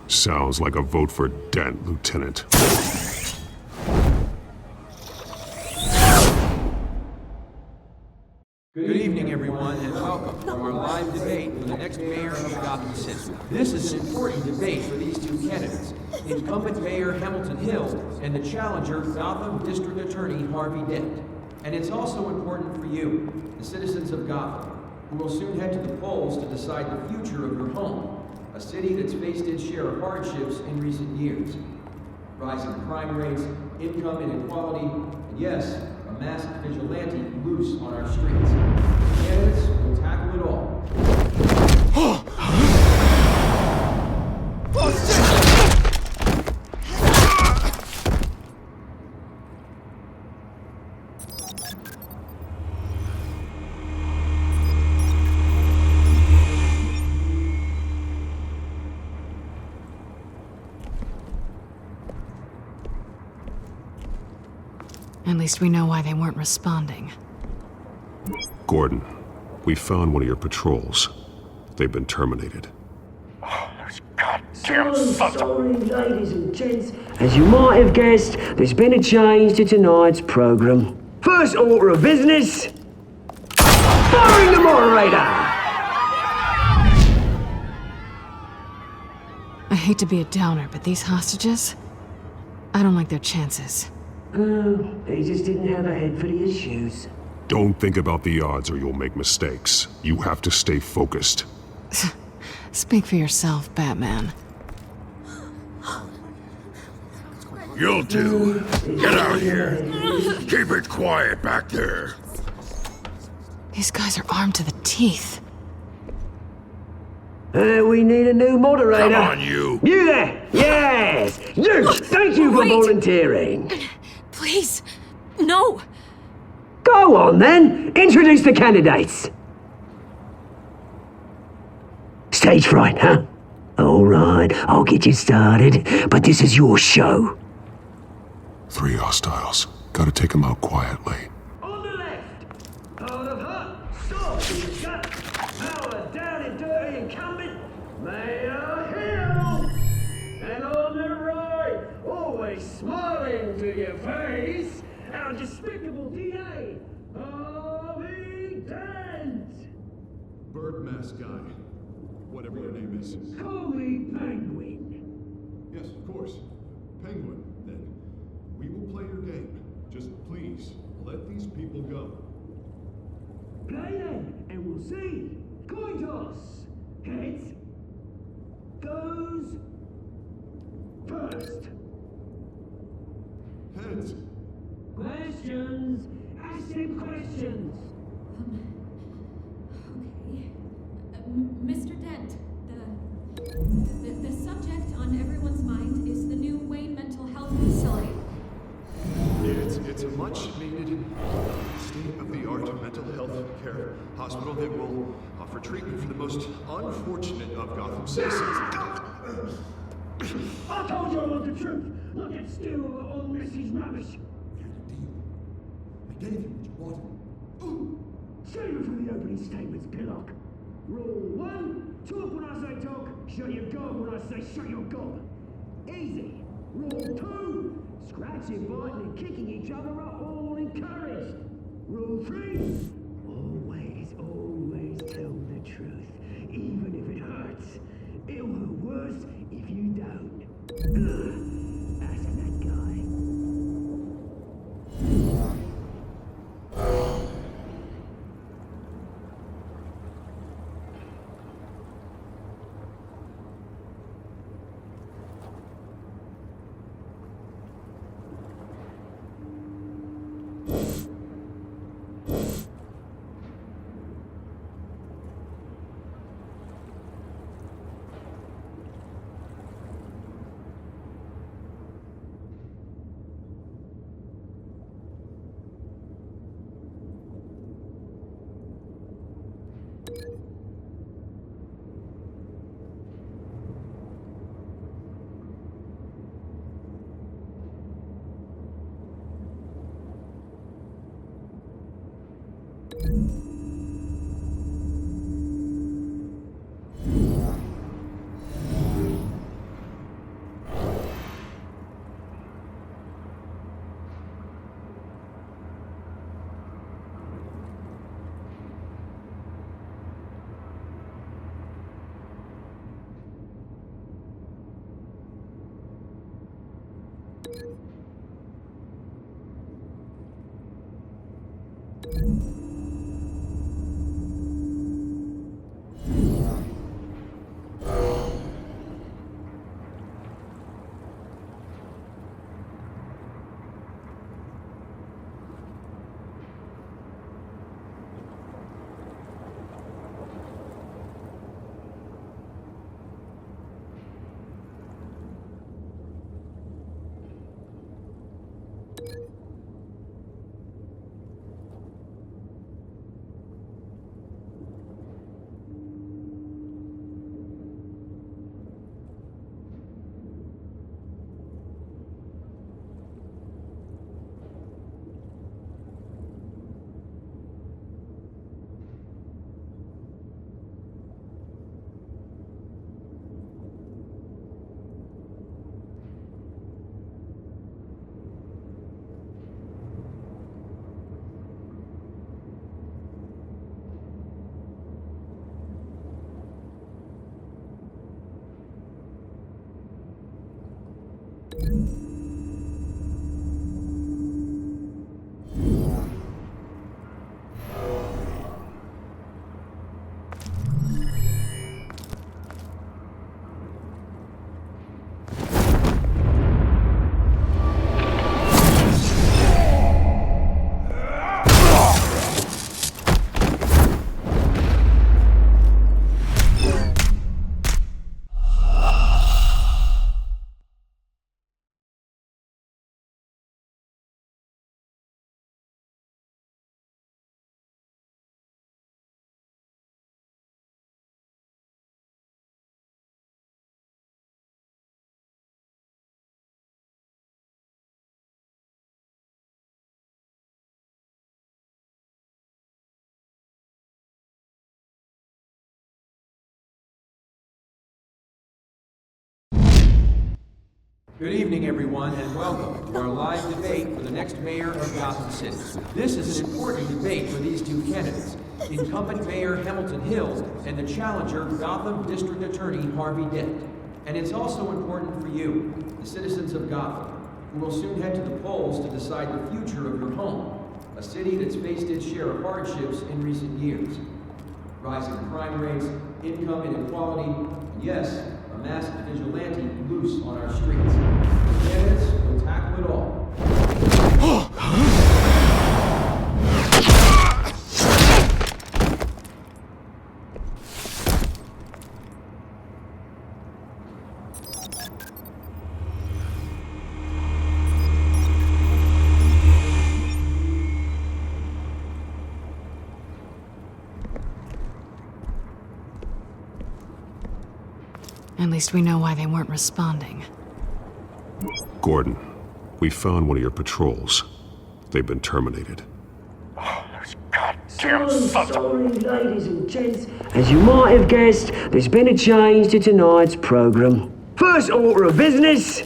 S18: Sounds like a vote for Dent, Lieutenant.
S9: Good evening, everyone, and welcome to our live debate for the next mayor of Gotham City. This is an important debate for these two candidates, incumbent Mayor Hamilton Hill and the challenger, Gotham District Attorney Harvey Dent. And it's also important for you, the citizens of Gotham, who will soon head to the polls to decide the future of your home, a city that's faced its share of hardships in recent years. Rising crime rates, income inequality, and yes, a masked vigilante loose on our streets. Candidates will tackle it all.
S5: At least we know why they weren't responding.
S8: Gordon, we found one of your patrols. They've been terminated.
S1: Sorry, ladies and gents. As you might have guessed, there's been a change to tonight's program. First order of business, firing the moderator!
S5: I hate to be a downer, but these hostages, I don't like their chances.
S1: Oh, they just didn't have a head for the issues.
S8: Don't think about the odds or you'll make mistakes. You have to stay focused.
S5: Speak for yourself, Batman.
S18: You two, get out here. Keep it quiet back there.
S5: These guys are armed to the teeth.
S1: We need a new moderator.
S18: Come on, you.
S1: You there! Yes! You! Thank you for volunteering.
S3: Please, no.
S1: Go on then. Introduce the candidates. Stage fright, huh? All right, I'll get you started, but this is your show.
S8: 3 hostiles. Gotta take them out quietly.
S1: On the left, part of her, stop, he's got power down and dirty incumbent, Mayor Hill. And on the right, always smiling to your face, our despicable DA, Harvey Dent.
S2: Bird mask guy. Whatever your name is.
S1: Call me Penguin.
S2: Yes, of course. Penguin, then. We will play your game. Just please, let these people go.
S1: Play then, and we'll see. Coin toss. Heads goes first.
S2: Heads.
S1: Questions. Ask him questions.
S10: Mr. Dent, the subject on everyone's mind is the new Wayne Mental Health Facility.
S2: It's a much-needed, state-of-the-art mental health care hospital that will offer treatment for the most unfortunate of Gotham citizens.
S1: I told you I want the truth. Not that stew of all Mrs. rubbish.
S2: I gave you what you wanted.
S1: Save it for the opening statements, Pillock. Rule 1, talk when I say talk, shut your gob when I say shut your gob. Easy. Rule 2, scratching, biting and kicking each other are all encouraged. Rule 3, always tell the truth, even if it hurts. It'll hurt worse if you don't. Ask that guy.
S9: Good evening, everyone, and welcome to our live debate for the next mayor of Gotham City. This is an important debate for these two candidates, incumbent Mayor Hamilton Hill and the challenger, Gotham District Attorney Harvey Dent. And it's also important for you, the citizens of Gotham, who will soon head to the polls to decide the future of your home, a city that's faced its share of hardships in recent years. Rising crime rates, income inequality, and yes, a masked vigilante loose on our streets. The candidates will tackle it all.
S5: At least we know why they weren't responding.
S8: Gordon, we found one of your patrols. They've been terminated.
S1: So sorry, ladies and gents. As you might have guessed, there's been a change to tonight's program. First order of business,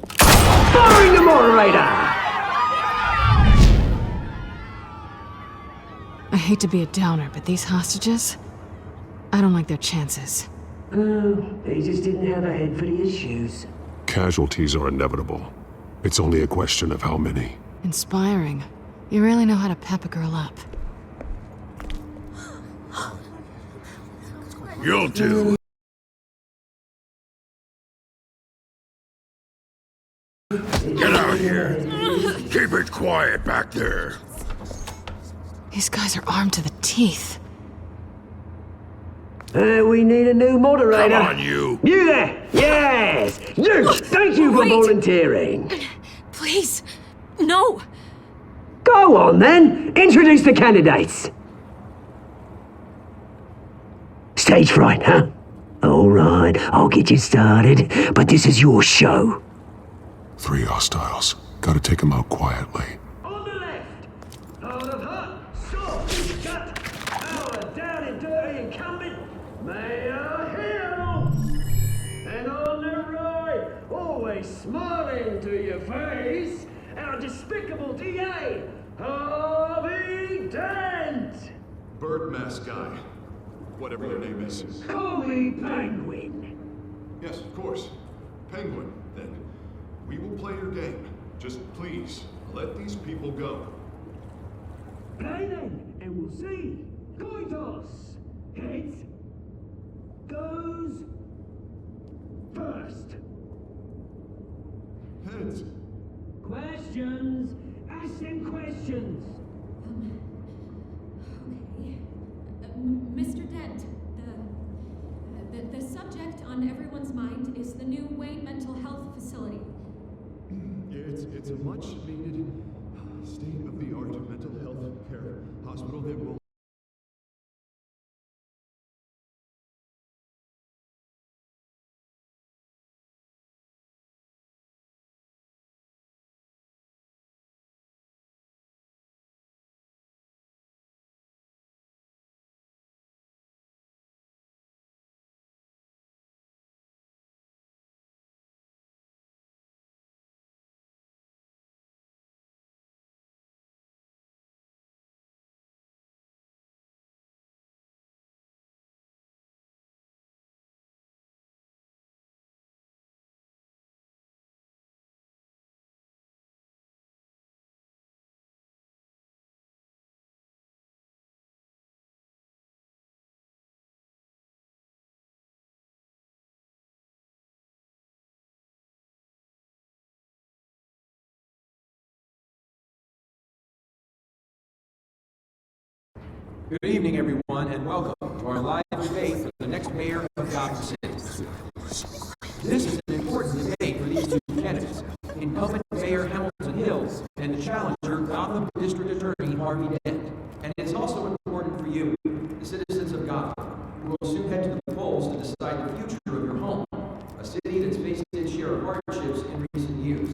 S1: firing the moderator!
S5: I hate to be a downer, but these hostages, I don't like their chances.
S1: Oh, they just didn't have a head for the issues.
S8: Casualties are inevitable. It's only a question of how many.
S5: Inspiring. You really know how to pep a girl up.
S6: You'll do. Get out here. Keep it quiet back there.
S5: These guys are armed to the teeth.
S1: We need a new moderator.
S6: Come on, you.
S1: You there! Yes! You! Thank you for volunteering.
S3: Please, no.
S1: Go on then. Introduce the candidates. Stage fright, huh? All right, I'll get you started, but this is your show.
S8: 3 hostiles. Gotta take them out quietly.
S1: On the left, out of hut, soft and shut, our down and dirty incumbent, Mayor Hill. And on the right, always smiling to your face, our despicable DA, Harvey Dent.
S2: Bird mask guy. Whatever your name is.
S1: Call me Penguin.
S2: Yes, of course. Penguin, then. We will play your game. Just please, let these people go.
S1: Play then, and we'll see. Coin toss. Heads goes first.
S2: Heads.
S1: Questions. Ask them questions.
S10: Okay. Mr. Dent, the subject on everyone's mind is the new Wayne Mental Health Facility.
S2: It's a much needed state-of-the-art mental health care hospital that will
S9: Good evening, everyone, and welcome to our live debate for the next mayor of Gotham City. This is an important debate for these two candidates, incumbent Mayor Hamilton Hill and the challenger, Gotham District Attorney Harvey Dent. And it's also important for you, the citizens of Gotham, who will soon head to the polls to decide the future of your home, a city that's faced its share of hardships in recent years.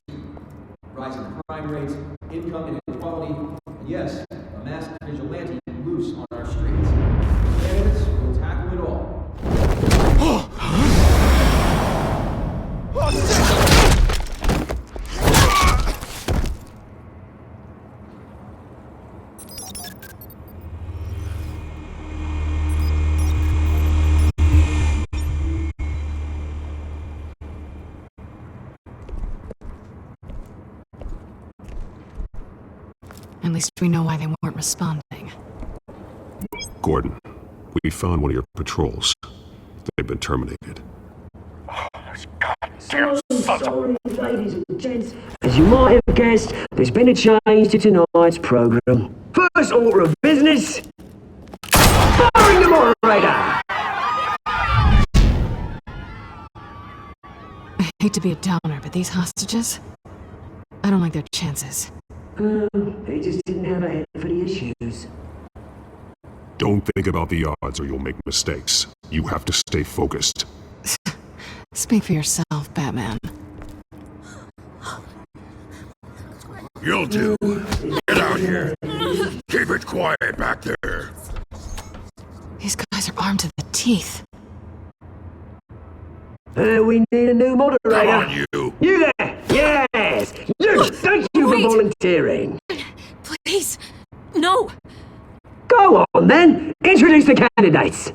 S9: Rising crime rates, income inequality, and yes, a masked vigilante loose on our streets. Candidates will tackle it all.
S5: At least we know why they weren't responding.
S8: Gordon, we found one of your patrols. They've been terminated.
S1: Sorry, ladies and gents. As you might have guessed, there's been a change to tonight's programme. First order of business, firing the moderator!
S5: I hate to be a downer, but these hostages, I don't like their chances.
S1: They just didn't have a head for the issues.
S8: Don't think about the odds or you'll make mistakes. You have to stay focused.
S5: Speak for yourself, Batman.
S6: You'll do. Get out here. Keep it quiet back there.
S5: These guys are armed to the teeth.
S1: We need a new moderator.
S6: Come on, you.
S1: You there! Yes! You! Thank you for volunteering.
S3: Please, no.
S1: Go on, then. Introduce the candidates.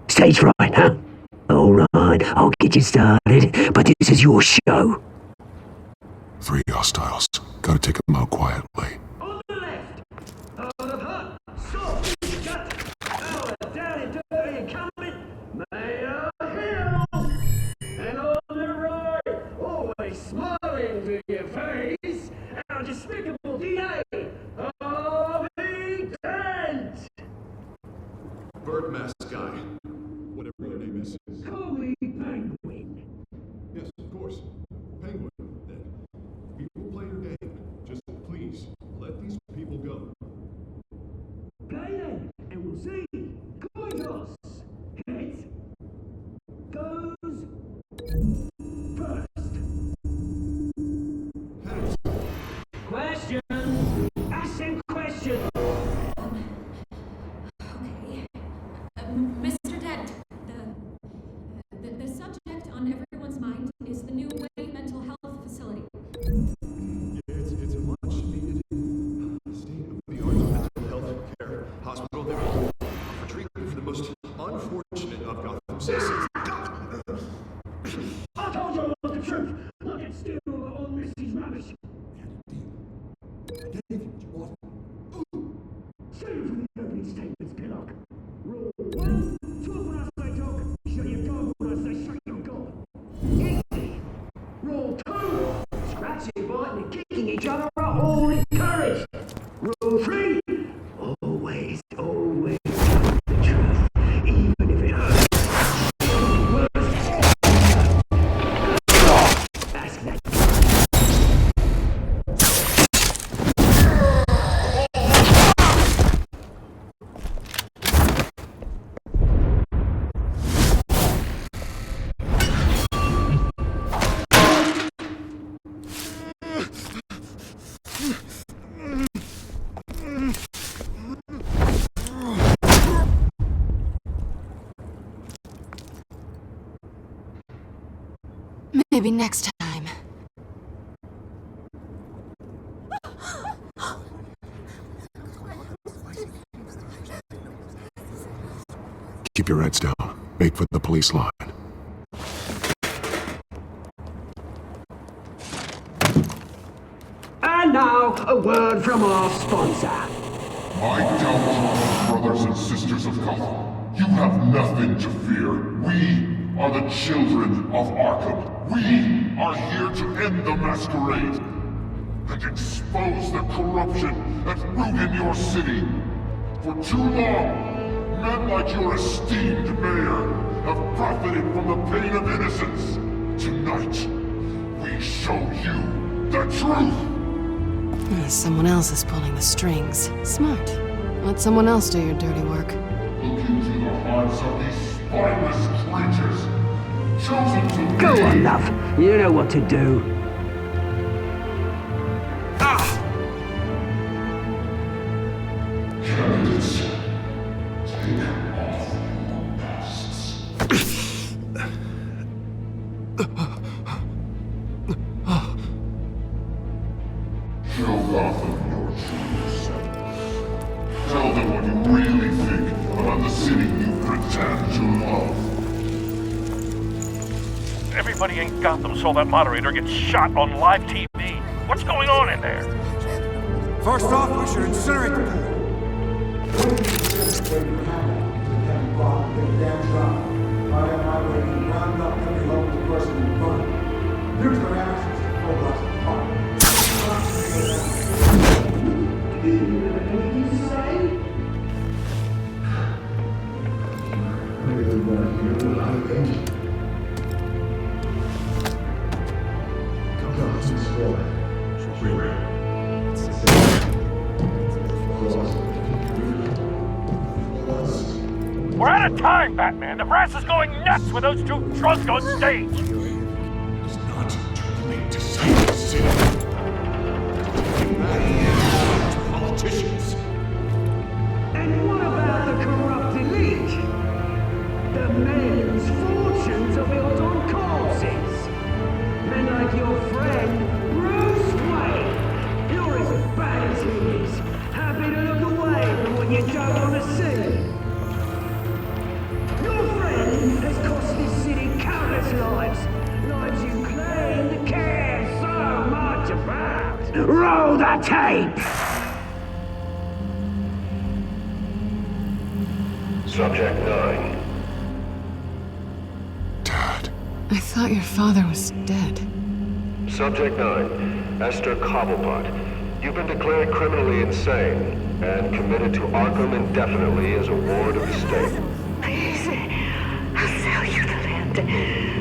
S1: Stage fright, huh? All right, I'll get you started, but this is your show.
S2: 3 hostiles. Gotta take them out quietly.
S1: On the left, out of hut, stop, shut, out, down and dirty and coming, Mayor Hill. And on the right, always smiling to your face, our despicable DA, Harvey Dent.
S2: Bird mask guy. Whatever your name is.
S1: Call me Penguin.
S2: Yes, of course. Penguin, then. People play your game. Just please, let these people go.
S1: Okay then, and we'll see. Coin toss. Heads goes first.
S2: Heads.
S1: Question. Asking question.
S10: Okay. Mr. Dent, the subject on everyone's mind is the new Wayne Mental Health Facility.
S2: It's a much needed state-of-the-art mental health care hospital there for treatment for the most unfortunate of Gotham citizens.
S1: I told you all the truth. Look at still all Missy's rubbish. Show you from the opening statements, Pillock. Rule 1, talk when I say talk, shut your gob when I say shut your gob. Easy. Rule 2, scratching, biting and kicking each other are all encouraged. Rule 3, always tell the truth, even if it hurts. Ask that.
S5: Maybe next time.
S2: Keep your heads down. Make for the police line.
S1: And now, a word from our sponsor.
S12: My Telltale brothers and sisters of Gotham, you have nothing to fear. We are the children of Arkham. We are here to end the masquerade and expose expose the corruption that's ruined your city. For too long, men like your esteemed mayor have profited from the pain of innocence. Tonight, we show you the truth!
S5: Someone else is pulling the strings. Smart. Let someone else do your dirty work.
S12: Look into the hearts of these spineless creatures, chosen to
S1: Go on, love. You know what to do.
S12: Candidates, take off your masks. Show Gotham your true self. Tell them what you really think about the city you pretend to love.
S11: Everybody in Gotham saw that moderator get shot on live TV. What's going on in there?
S19: First off, we should incinerate the pool.
S22: I have my way to round up every local person in front. Here's their actions to pull us apart. Anything to say? Everyone here will have it. Come on, this is
S11: We're out of time, Batman. The press is going nuts with those two drunks on stage.
S12: It's not too late to save the city. Politicians.
S1: And what about the corrupt elite? The men whose fortunes are built on corpses. Men like your friend, Bruce Wayne. You're as bad as he is. Happy to look away from what you don't want to see. Your friend has cost this city countless lives. Lives you claim to care so much about. Roll the tape!
S23: Subject 9.
S5: I thought your father was dead.
S23: Subject 9. Esther Cobblepot. You've been declared criminally insane and committed to Arkham indefinitely as a ward of the state.
S24: Please, I'll sell you the land.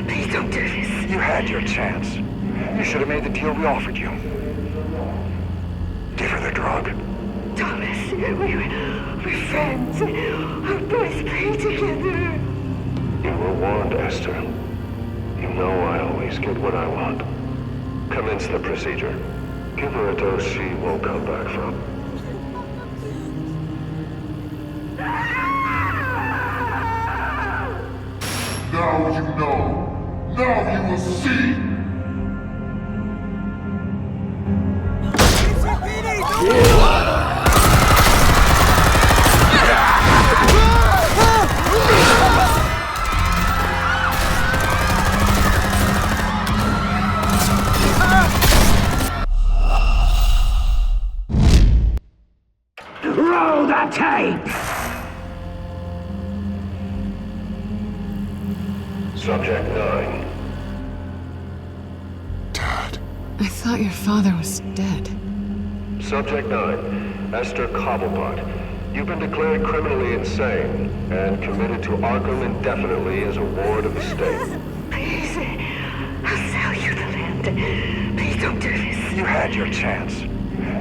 S24: Please don't do this.
S23: You had your chance. You should have made the deal we offered you. Give her the drug.
S24: Thomas, we're friends. Our boys play together.
S23: You were warned, Esther. You know I always get what I want. Commence the procedure. Give her a dose she won't come back from.
S12: Now you know. Now you will see.
S1: Roll the tape!
S23: Subject 9.
S5: I thought your father was dead.
S23: Subject 9. Esther Cobblepot. You've been declared criminally insane and committed to Arkham indefinitely as a ward of the state.
S24: Please, I'll sell you the land. Please don't do this.
S23: You had your chance.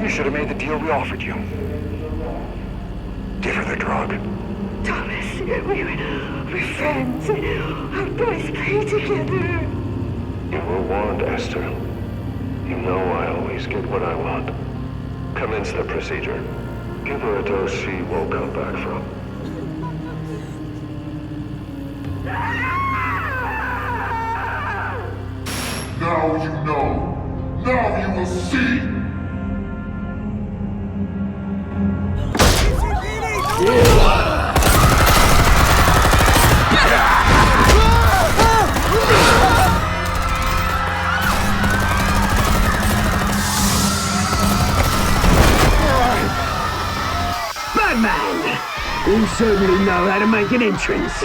S23: You should have made the deal we offered you. Give her the drug.
S24: Thomas, we're friends. Our boys play together.
S23: You were warned, Esther. You know I always get what I want. Commence the procedure. Give her a dose she won't come back from.
S12: Now you know. Now you will see.
S1: Batman! You certainly know how to make an entrance.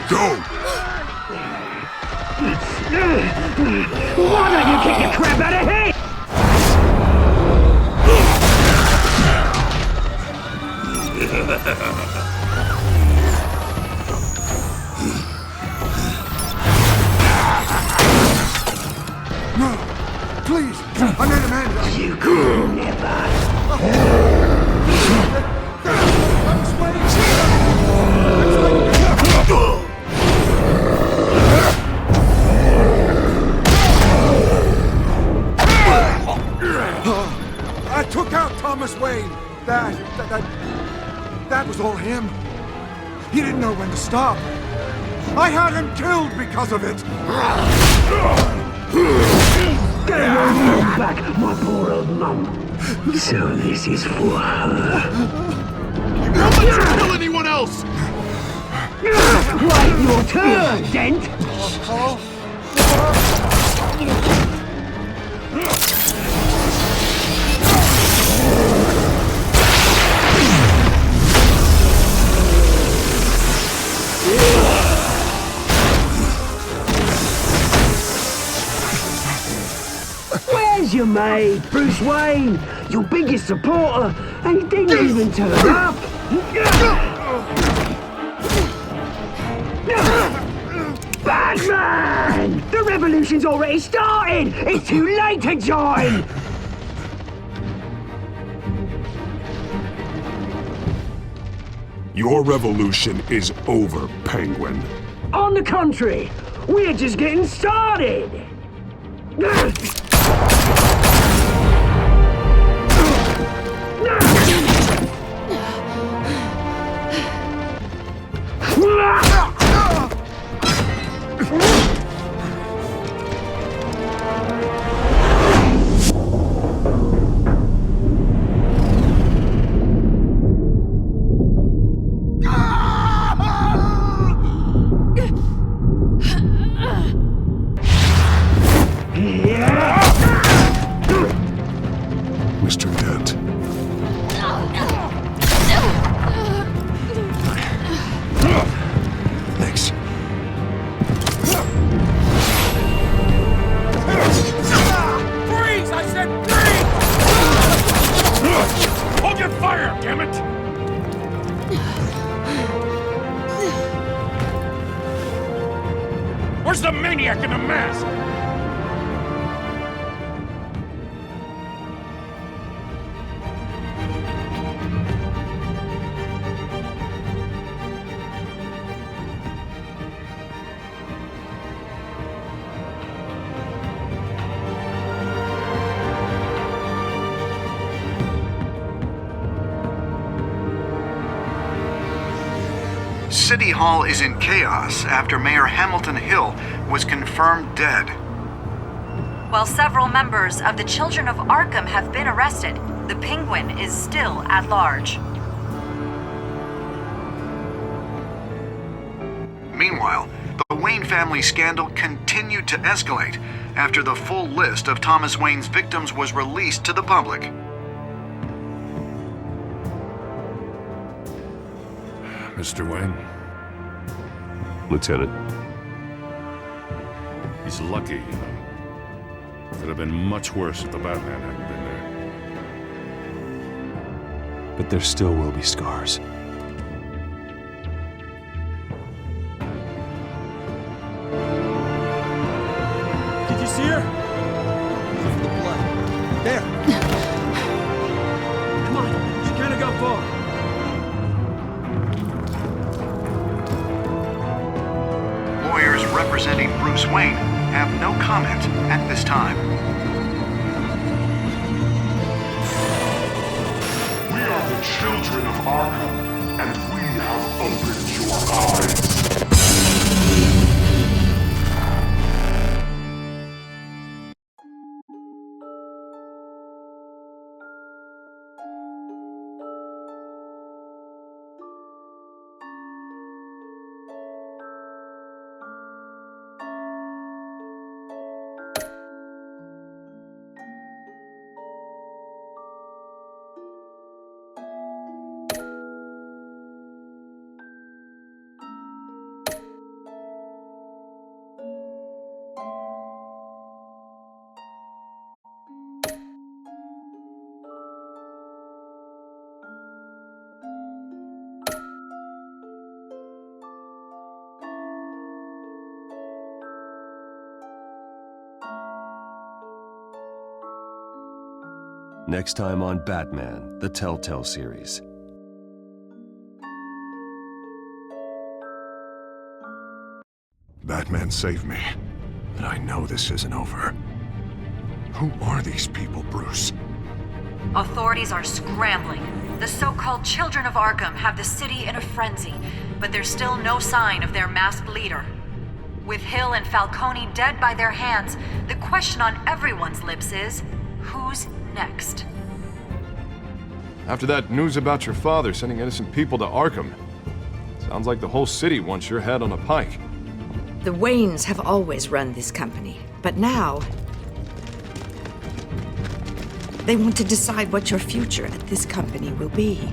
S18: Go!
S1: Why don't you kick the crap out of here?
S16: No! Please! I made Amanda!
S1: You could never!
S16: I took out Thomas Wayne. That was all him. He didn't know when to stop. I had him killed because of it.
S1: Get your back, my poor old mum. So this is for her.
S18: Don't let you kill anyone else!
S1: Wait your turn, Dent! Where's your mate, Bruce Wayne? Your biggest supporter, and he didn't even turn up! Batman! The revolution's already started! It's too late to join!
S18: Your revolution is over, Penguin.
S1: On the contrary, we're just getting started!
S18: Mr. Dent.
S2: Thanks.
S11: Freeze! I said freeze! Hold your fire, damn it! Where's the maniac in the mask?
S19: City Hall is in chaos after Mayor Hamilton Hill was confirmed dead.
S21: While several members of the Children of Arkham have been arrested, the Penguin is still at large.
S19: Meanwhile, the Wayne family scandal continued to escalate after the full list of Thomas Wayne's victims was released to the public.
S6: Mr. Wayne?
S8: Lieutenant.
S4: He's lucky, you know. Could have been much worse if the Batman hadn't been there.
S8: But there still will be scars.
S9: Did you see her? Look for the blood. There. Come on, she can't go far.
S19: Lawyers representing Bruce Wayne have no comment at this time.
S12: We are the children of Arkham, and we have opened your eyes.
S8: Next time on Batman, the Telltale series.
S2: Batman saved me, but I know this isn't over. Who are these people, Bruce?
S21: Authorities are scrambling. The so-called Children of Arkham have the city in a frenzy, but there's still no sign of their masked leader. With Hill and Falcone dead by their hands, the question on everyone's lips is, who's next?
S18: After that news about your father sending innocent people to Arkham, sounds like the whole city wants your head on a pike.
S13: The Waynes have always run this company, but now they want to decide what your future at this company will be.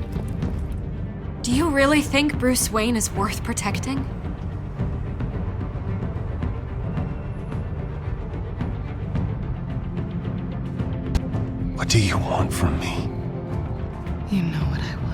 S3: Do you really think Bruce Wayne is worth protecting?
S2: What do you want from me?
S5: You know what I want.